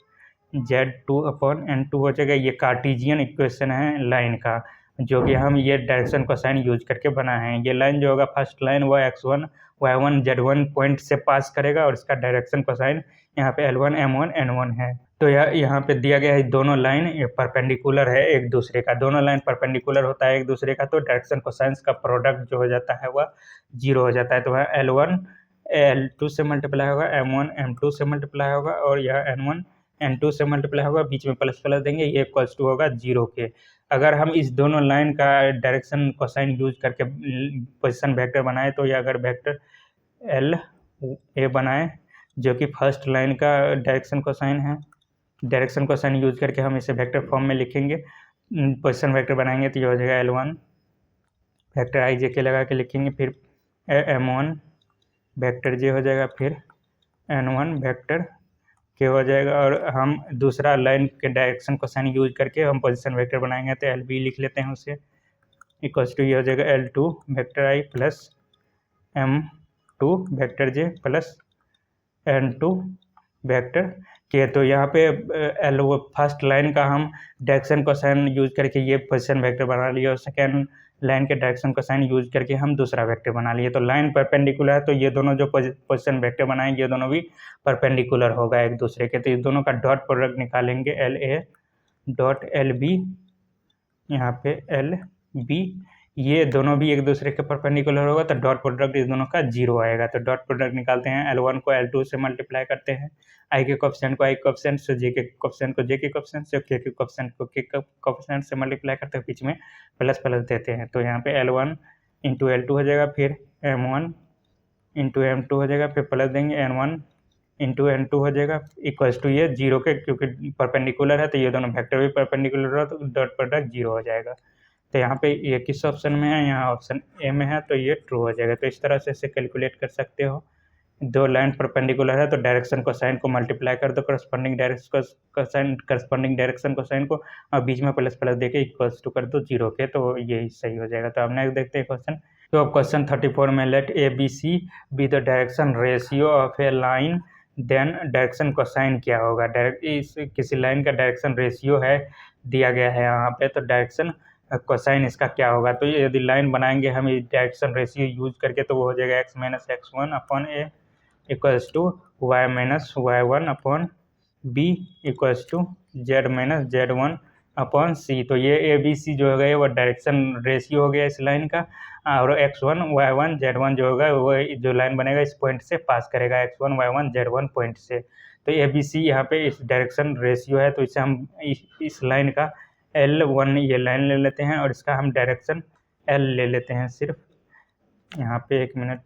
Z2 upon N2 हो जाएगा। ये कार्टिजियन इक्वेशन है लाइन का, जो कि हम ये डायरेक्शन को साइन यूज करके बनाए हैं। ये लाइन जो होगा फर्स्ट लाइन वो x1 y1 z1 पॉइंट से पास करेगा और इसका डायरेक्शन को साइन यहाँ पे L1 M1 N1 है। तो यहाँ पे दिया गया है दोनों लाइन ये परपेंडिकुलर है एक दूसरे का, दोनों लाइन परपेंडिकुलर होता है एक दूसरे का, तो डायरेक्शन कोसाइंस का प्रोडक्ट जो हो जाता है वह 0 हो जाता है। तो वह L1 L2 से मल्टीप्लाई होगा, M1 M2 से मल्टीप्लाई होगा और यह N1 N2 से मल्टीप्लाई होगा, बीच में प्लस प्लस देंगे, ये इक्वल्स टू होगा 0 के। अगर हम इस दोनों लाइन का डायरेक्शन कोसाइन यूज करके पोजीशन वेक्टर बनाए तो ये अगर वेक्टर एल ए बनाए जो कि फर्स्ट लाइन का डायरेक्शन कोसाइन है, डायरेक्शन कोसाइन यूज करके हम इसे वेक्टर फॉर्म में लिखेंगे, पोजीशन वेक्टर बनाएंगे तो ये हो जाएगा L1 वेक्टर आई जे के लगा के लिखेंगे, फिर M1 वेक्टर जे हो जाएगा, फिर N1 वेक्टर के हो जाएगा। और हम दूसरा लाइन के डायरेक्शन कोसाइन यूज करके हम पोजीशन वेक्टर बनाएंगे तो LB लिख लेते हैं उसे इक्वल्स टू ये हो जाएगा L2 vector i plus M2 vector j plus N2 vector के। तो यहाँ पे वो फर्स्ट लाइन का हम डायरेक्शन कोसाइन यूज करके ये पोजीशन वेक्टर बना लिए और सेकेंड लाइन के डायरेक्शन कोसाइन यूज करके हम दूसरा वेक्टर बना लिए। तो लाइन परपेंडिकुलर है तो ये दोनों जो पोजीशन वेक्टर बनाएंगे ये दोनों भी परपेंडिकुलर होगा एक दूसरे के। तो इस दोनों का डॉट प्रोडक्ट निकालेंगे LA डॉट LB, यहाँ पे LB, ये दोनों भी एक दूसरे के परपेंडिकुलर होगा तो डॉट प्रोडक्ट इस दोनों का 0 आएगा। तो डॉट प्रोडक्ट निकालते हैं, L1 को L2 से मल्टीप्लाई करते हैं, I के कोएफिशिएंट को I कोएफिशिएंट से, J के कोएफिशिएंट को J के कोएफिशिएंट से, K के कोएफिशिएंट को K कोएफिशिएंट से मल्टीप्लाई करते हैं, बीच में प्लस प्लस देते हैं। तो यहाँ पे L1 इंटू L2 हो जाएगा, फिर M1 इंटू M2 हो जाएगा, फिर प्लस देंगे N1 इंटू N2 हो जाएगा इक्वल्स टू ये 0 के, क्योंकि परपेंडिकुलर है तो ये दोनों वेक्टर भी परपेंडिकुलर हो तो डॉट प्रोडक्ट 0 हो जाएगा। तो यहाँ पे ये किस ऑप्शन में है? यहाँ ऑप्शन ए में है, तो ये ट्रू हो जाएगा। तो इस तरह से इसे कैलकुलेट कर सकते हो। दो लाइन परपेंडिकुलर है तो डायरेक्शन कोसाइन को मल्टीप्लाई कर दो करस्पॉन्डिंग डायरेक्शन कोसाइन को और बीच में प्लस प्लस देके इक्वल्स टू कर दो 0 के, तो यही सही हो जाएगा। तो अब नेक्स्ट देखते हैं क्वेश्चन। तो अब क्वेश्चन 34 में let ABC be the direction ratio of a line, then direction cosine क्या होगा? इस किसी लाइन का डायरेक्शन रेशियो है दिया गया है यहाँ पे, तो डायरेक्शन कोसाइन इसका क्या होगा? तो यदि लाइन बनाएंगे हम इस डायरेक्शन रेशियो यूज करके तो वो हो जाएगा x minus x1 upon a equals to y minus y1 upon b equals to z minus z1 upon c। तो ये ABC जो होगा वो डायरेक्शन रेशियो हो गया इस लाइन का, और x1 y1 z1 जो होगा वो जो लाइन बनेगा इस पॉइंट से पास करेगा, x1 y1 z1 पॉइंट से। तो ABC यहाँ पे इस डायरेक्शन रेशियो है, तो इसे हम इस लाइन का L1 ये लाइन ले लेते हैं और इसका हम डायरेक्शन L ले लेते हैं सिर्फ। यहाँ पे एक मिनट,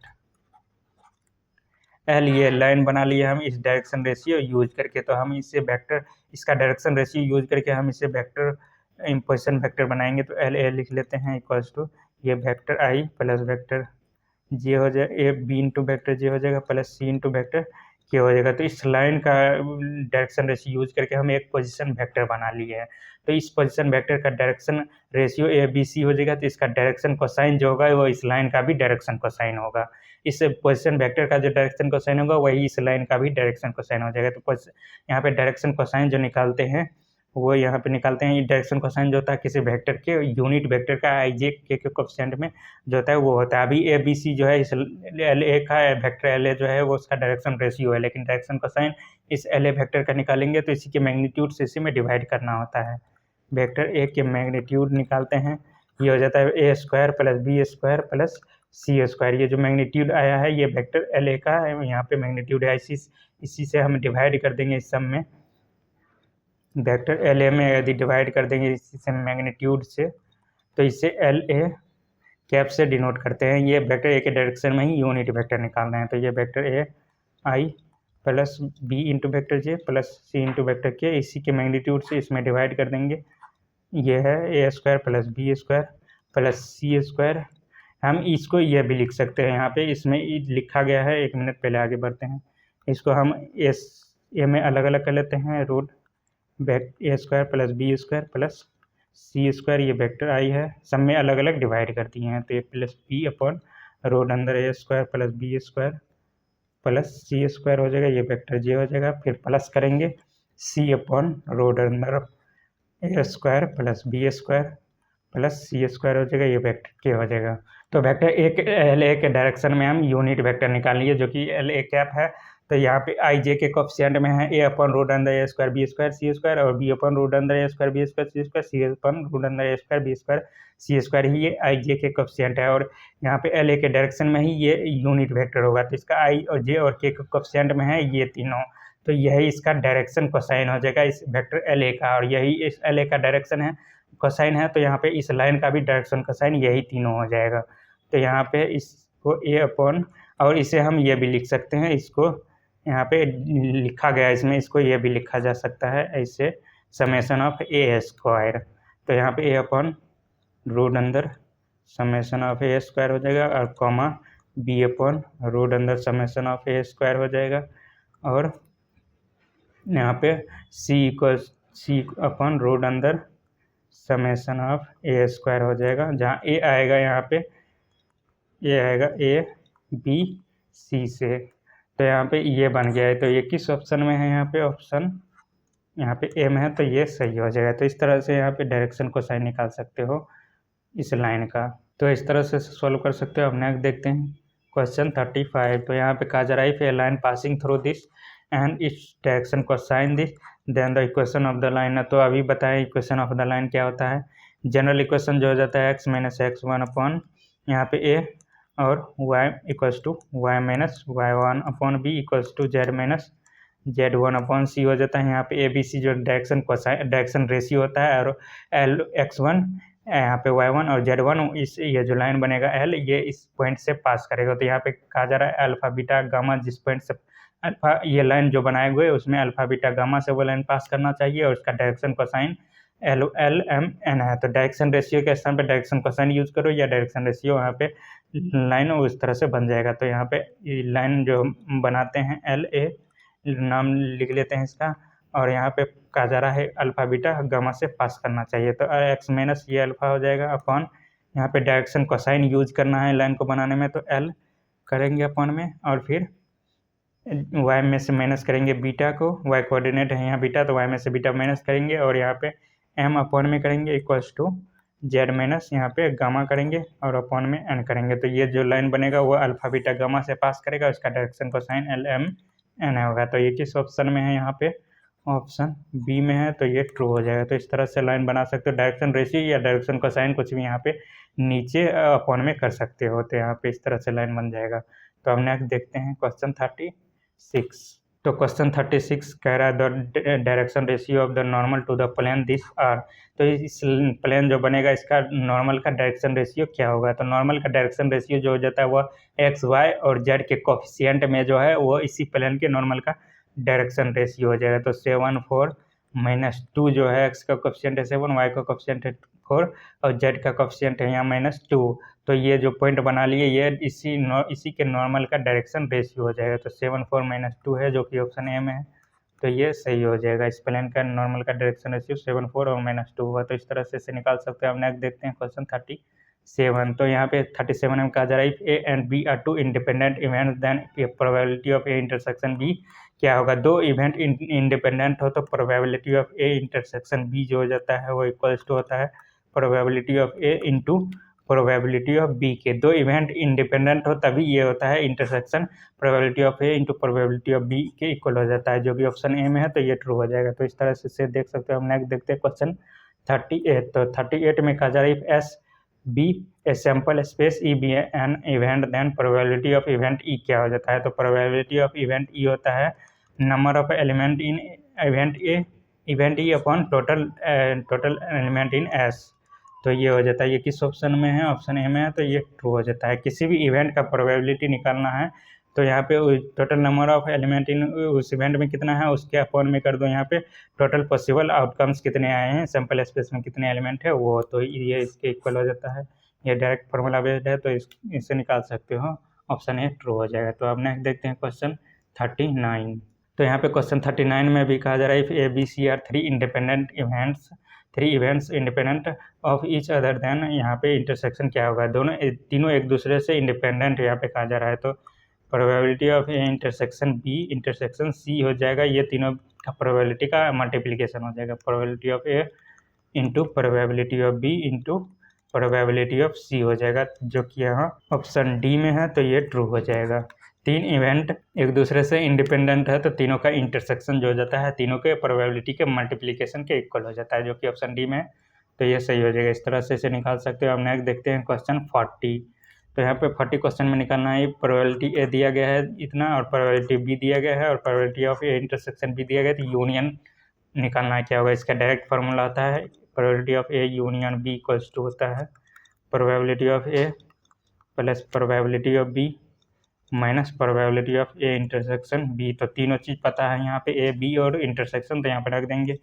L ये लाइन बना लिया हम इस डायरेक्शन रेशियो यूज करके, तो हम इसे वेक्टर, इसका डायरेक्शन रेशियो यूज करके हम इसे वेक्टर पोजीशन वेक्टर बनाएंगे। तो LA लिख लेते हैं इक्वल्स टू ये vector I plus vector J हो जाए A B into vector J हो जाएगा plus C into vector K हो जाएगा। तो इस लाइन का डायरेक्शन रेशियो यूज करके हम एक पोजीशन वेक्टर बना लिए हैं। तो इस पोजीशन वेक्टर का डायरेक्शन रेशियो ABC हो जाएगा, तो इसका डायरेक्शन कोसाइन जो होगा वो इस लाइन का भी डायरेक्शन कोसाइन होगा। इस पोजीशन वेक्टर का जो डायरेक्शन कोसाइन होगा वही इस लाइन का भी डायरेक्शन कोसाइन हो जाएगा। तो यहाँ पे डायरेक्शन कोसाइन जो निकालते हैं वो यहाँ पे निकालते हैं। डायरेक्शन कोसाइन जो होता है किसी वेक्टर के यूनिट वेक्टर का आई जे के कोफिशिएंट में जो होता है वो होता है। अभी ए बी सी जो है इस एल ए का वेक्टर एल ए जो है वो उसका डायरेक्शन रेशियो है, लेकिन डायरेक्शन कोसाइन इस एल ए वेक्टर का निकालेंगे तो इसी के मैग्नीट्यूड से इसी में डिवाइड करना होता है। वेक्टर ए के मैग्नीट्यूड निकालते हैं, ये हो जाता है a square plus b square plus c square. ये जो मैग्नीट्यूड आया है ये वेक्टर एल ए का है, यहाँ पे मैग्नीट्यूड है, इसी से हम डिवाइड कर देंगे इस सम में। वेक्टर एल ए में यदि डिवाइड कर देंगे इसी से मैग्नीट्यूड से तो इसे एल ए कैप से डिनोट करते हैं। ये वेक्टर ए के डायरेक्शन में ही यूनिट वेक्टर निकाल रहे हैं, तो ये vector a i plus b into vector j plus c into vector k, इसी के मैग्नीट्यूड से इसमें डिवाइड कर देंगे। ये है a square plus b square plus c square. हम इसको यह भी लिख सकते हैं, यहाँ पे इसमें लिखा गया है, 1 मिनट पहले आगे बढ़ते हैं। इसको हम एस ए में अलग अलग कर लेते हैं, root a square plus b square plus c square, ये वेक्टर आई है, सब में अलग अलग डिवाइड कर दिए हैं। तो ये प्लस बी अपॉन रोड अंदर a square plus b square plus c square हो जाएगा, ये वेक्टर जे हो जाएगा। फिर प्लस करेंगे सी अपॉन रोड अंदर a square plus b square plus c square हो जाएगा, ये वेक्टर के हो जाएगा। तो वेक्टर एल ए के डायरेक्शन में हम यूनिट वेक्टर निकाल लिए जो कि एल ए कैप है। तो यहाँ पे आई जे के कोफिशिएंट में है ए अपॉन रूट अंदर a square B square C square और बी अपॉन रूट अंदर a square B square C square, C upon root अंदर a square B square C square ही ये आई जे के कोफिशिएंट है। और यहाँ पे एल ए के डायरेक्शन में ही ये यूनिट वेक्टर होगा, तो इसका आई और जे और के कोफिशिएंट में है ये तीनों, तो यही इसका डायरेक्शन कोसाइन हो जाएगा इस वेक्टर एल ए का, और यही इस एल ए का डायरेक्शन है कोसाइन है। तो यहाँ पे इस लाइन का भी डायरेक्शन कोसाइन यही तीनों हो जाएगा। तो यहाँ पे इसको ए अपॉन, और इसे हम ये भी लिख सकते हैं, इसको यहाँ पे लिखा गया है इसमें, इसको ये भी लिखा जा सकता है ऐसे, समेशन ऑफ ए स्क्वायर। तो यहाँ पे ए अपॉन रूट अंदर समेशन ऑफ ए स्क्वायर हो जाएगा और कॉमा बी अपॉन रूट अंदर समेशन ऑफ ए स्क्वायर हो जाएगा, और यहाँ पे सी अपॉन रूट अंदर समेशन ऑफ ए स्क्वायर हो जाएगा, जहाँ ए आएगा यहाँ पे ये आएगा ए बी सी से। तो यहाँ पे ये बन गया है। तो ये किस ऑप्शन में है, यहाँ पे ऑप्शन यहाँ पे ए में है, तो ये सही हो जाएगा। तो इस तरह से यहाँ पे डायरेक्शन को साइन निकाल सकते हो इस लाइन का, तो इस तरह से सॉल्व कर सकते हो। अब नेक्स्ट देखते हैं क्वेश्चन 35। तो यहाँ पे कहा जा रहा है if a line passing through this and is direction cosine this then the equation of the line. तो अभी बताएं इक्वेशन ऑफ द लाइन क्या होता है। जनरल इक्वेशन जो हो जाता है x minus x one upon यहाँ पे a और y equals to y minus y one upon b equals to z minus z one upon c हो जाता है। यहाँ पे ए बी सी जो डायरेक्शन रेशियो होता है, और एल एक्स वन यहाँ पे वाई वन और जेड वन, इस ये जो लाइन बनेगा एल ये इस पॉइंट से पास करेगा। तो यहाँ पे कहा जा रहा है अल्फा बीटा गामा, जिस पॉइंट से अल्फा ये लाइन जो बनाए हुए उसमें अल्फा बीटा गामा से वो लाइन पास करना चाहिए, और उसका direction cosine L M N है। तो डायरेक्शन रेशियो के स्थान पे डायरेक्शन कोसाइन यूज करो, या डायरेक्शन रेशियो यहाँ पे लाइन उस तरह से बन जाएगा। तो यहाँ पे लाइन जो बनाते हैं एल ए नाम लिख लेते हैं इसका, और यहाँ पे कहा जा रहा है अल्फा बीटा गामा से पास करना चाहिए। तो एक्स माइनस ये अल्फा हो जाएगा अपॉन यहाँ पे डायरेक्शन कोसाइन यूज करना है लाइन को बनाने में, तो एल करेंगे अपॉन में, और फिर वाई में से माइनस करेंगे बीटा को, वाई कोऑर्डिनेट है यहाँ बीटा, तो वाई में से बीटा माइनस करेंगे, और यहाँ पे एम अपॉन में करेंगे इक्वल्स टू जेड माइनस यहाँ पे गामा करेंगे और अपॉन में एन करेंगे। तो ये जो लाइन बनेगा वो अल्फा बीटा गामा से पास करेगा, उसका direction cosine L M N होगा। तो ये किस ऑप्शन में है, यहाँ पे ऑप्शन बी में है, तो ये ट्रू हो जाएगा। तो इस तरह से लाइन बना सकते हो, डायरेक्शन रेशियो या डायरेक्शन कोसाइन कुछ भी यहाँ पे नीचे अपॉन में कर सकते हो, तो यहाँ पे इस तरह से लाइन बन जाएगा। तो अब नेक्स्ट देखते हैं क्वेश्चन 36। तो क्वेश्चन 36 कह रहा है the direction ratio of the normal to the plane this are. तो इस प्लेन जो बनेगा इसका नॉर्मल का डायरेक्शन रेशियो क्या होगा। तो नॉर्मल का डायरेक्शन रेशियो जो हो जाता है वह एक्स वाई और जेड के कोफिशिएंट में जो है वो इसी प्लेन के नॉर्मल का डायरेक्शन रेशियो हो जाएगा। तो 7 4 -2 जो है एक्स का कोफिशिएंट है 7, वाई का कोफिशिएंट है 4 और जेड का कोफिशिएंट है यहाँ -2। तो ये जो पॉइंट बना लिए ये इसी के नॉर्मल का डायरेक्शन रेशियो हो जाएगा। तो 7 4 -2 है जो कि ऑप्शन ए में है, तो ये सही हो जाएगा। इस प्लेन का नॉर्मल का डायरेक्शन रेशियो 7 4 और -2 हुआ। तो इस तरह से इसे निकाल सकते हैं। अब नेक्स्ट देखते हैं क्वेश्चन 7। तो यहाँ पे 37 में कहा जा रहा है if A and B are two independent event then probability of A intersection B क्या होगा। दो इवेंट इंडिपेंडेंट हो तो probability of A intersection B जो हो जाता है वो इक्वल्स टू होता है probability of A into probability of B के। दो इवेंट इंडिपेंडेंट हो तभी ये होता है intersection probability of A into probability of B के इक्वल हो जाता है, जो कि ऑप्शन ए में है, तो ये ट्रू हो जाएगा। तो इस तरह से देख सकते हो। हम नेक्स्ट देखते हैं क्वेश्चन 38। तो 38 में कहा जा रहा है if S be a sample space E be an event then probability of event E क्या हो जाता है। तो प्रोबेबिलिटी ऑफ इवेंट ई होता है number of element in event E upon total element in S. तो ये हो जाता है, ये किस ऑप्शन में है, ऑप्शन ए में है, तो ये ट्रू हो जाता है। किसी भी इवेंट का प्रोबेबिलिटी निकालना है तो यहाँ पे टोटल नंबर ऑफ एलिमेंट इन उस इवेंट में कितना है उसके अपॉन में कर दो, यहाँ पे टोटल पॉसिबल आउटकम्स कितने आए हैं, सैम्पल स्पेस में कितने एलिमेंट है वो, तो ये इसके इक्वल हो जाता है। ये डायरेक्ट फार्मूला बेस्ड है तो इससे निकाल सकते हो, ऑप्शन ए ट्रू हो जाएगा। तो अब नेक्स्ट देखते हैं क्वेश्चन 39। तो यहाँ पे क्वेश्चन 39 में भी कहा जा रहा है if A B C are three events independent of each other then, यहाँ पे इंटरसेक्शन क्या होगा। तीनों एक दूसरे से इंडिपेंडेंट यहाँ पे कहा जा रहा है, तो probability of A intersection B intersection C हो जाएगा। ये तीनों का प्रोबेबिलिटी का मल्टीप्लिकेशन हो जाएगा, probability of A into probability of b into probability of c हो जाएगा, जो कि यहाँ ऑप्शन डी में है, तो ये ट्रू हो जाएगा। तीन इवेंट एक दूसरे से इंडिपेंडेंट है तो तीनों का इंटरसेक्शन जो हो जाता है तीनों के प्रोबेबिलिटी के मल्टीप्लिकेशन के इक्वल हो जाता है, जो कि ऑप्शन डी में है, तो ये सही हो जाएगा। इस तरह से इसे निकाल सकते हो। अब नेक्स्ट देखते हैं क्वेश्चन 40। तो यहाँ पे 40 क्वेश्चन में निकालना है प्रोबेबिलिटी ए दिया गया है इतना और प्रोबेबिलिटी बी दिया गया है और probability of A intersection B दिया गया है, तो यूनियन निकालना है क्या होगा। इसका डायरेक्ट फार्मूला आता है probability of A union B equals to होता है probability of A plus probability of B minus probability of A intersection B. तो तीनों चीज़ पता है यहाँ पे ए बी और इंटरसेक्शन, तो यहाँ पे रख देंगे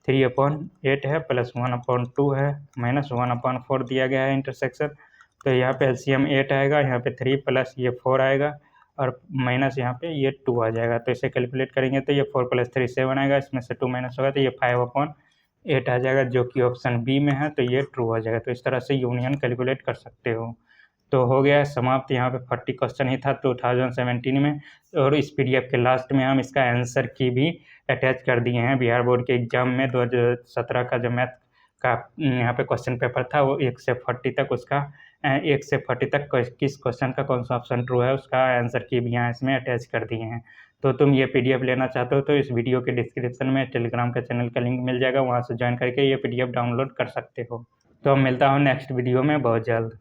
3/8 है प्लस 1/2 है माइनस 1/4 दिया गया है इंटरसेक्शन। तो यहाँ पे एलसीएम 8 आएगा, यहाँ पे 3 प्लस ये 4 आएगा और माइनस यहाँ पे ये 2 आ जाएगा। तो इसे कैलकुलेट करेंगे तो ये 4 + 3 7 आएगा, इसमें से 2 माइनस होगा तो ये 5/8 आ जाएगा, जो कि ऑप्शन बी में है, तो ये ट्रू हो जाएगा। तो इस तरह से यूनियन कैलकुलेट कर सकते हो। तो हो गया समाप्त। यहाँ पे 40 क्वेश्चन ही था 2017 में, और इस पीडीएफ के लास्ट में हम इसका आंसर की भी अटैच कर दिए हैं। बिहार बोर्ड के एग्जाम में 2017 का जो मैथ का यहाँ पे क्वेश्चन पेपर था वो 1 से 40 तक उसका 1 से 40 तक किस क्वेश्चन का कौन सा ऑप्शन ट्रू है उसका आंसर की भी यहाँ इसमें अटैच कर दिए हैं। तो तुम ये पीडीएफ लेना चाहते हो तो इस वीडियो के डिस्क्रिप्शन में टेलीग्राम का चैनल का लिंक मिल जाएगा, वहाँ से ज्वाइन करके ये पीडीएफ डाउनलोड कर सकते हो। तो अब मिलता हूँ नेक्स्ट वीडियो में बहुत जल्द।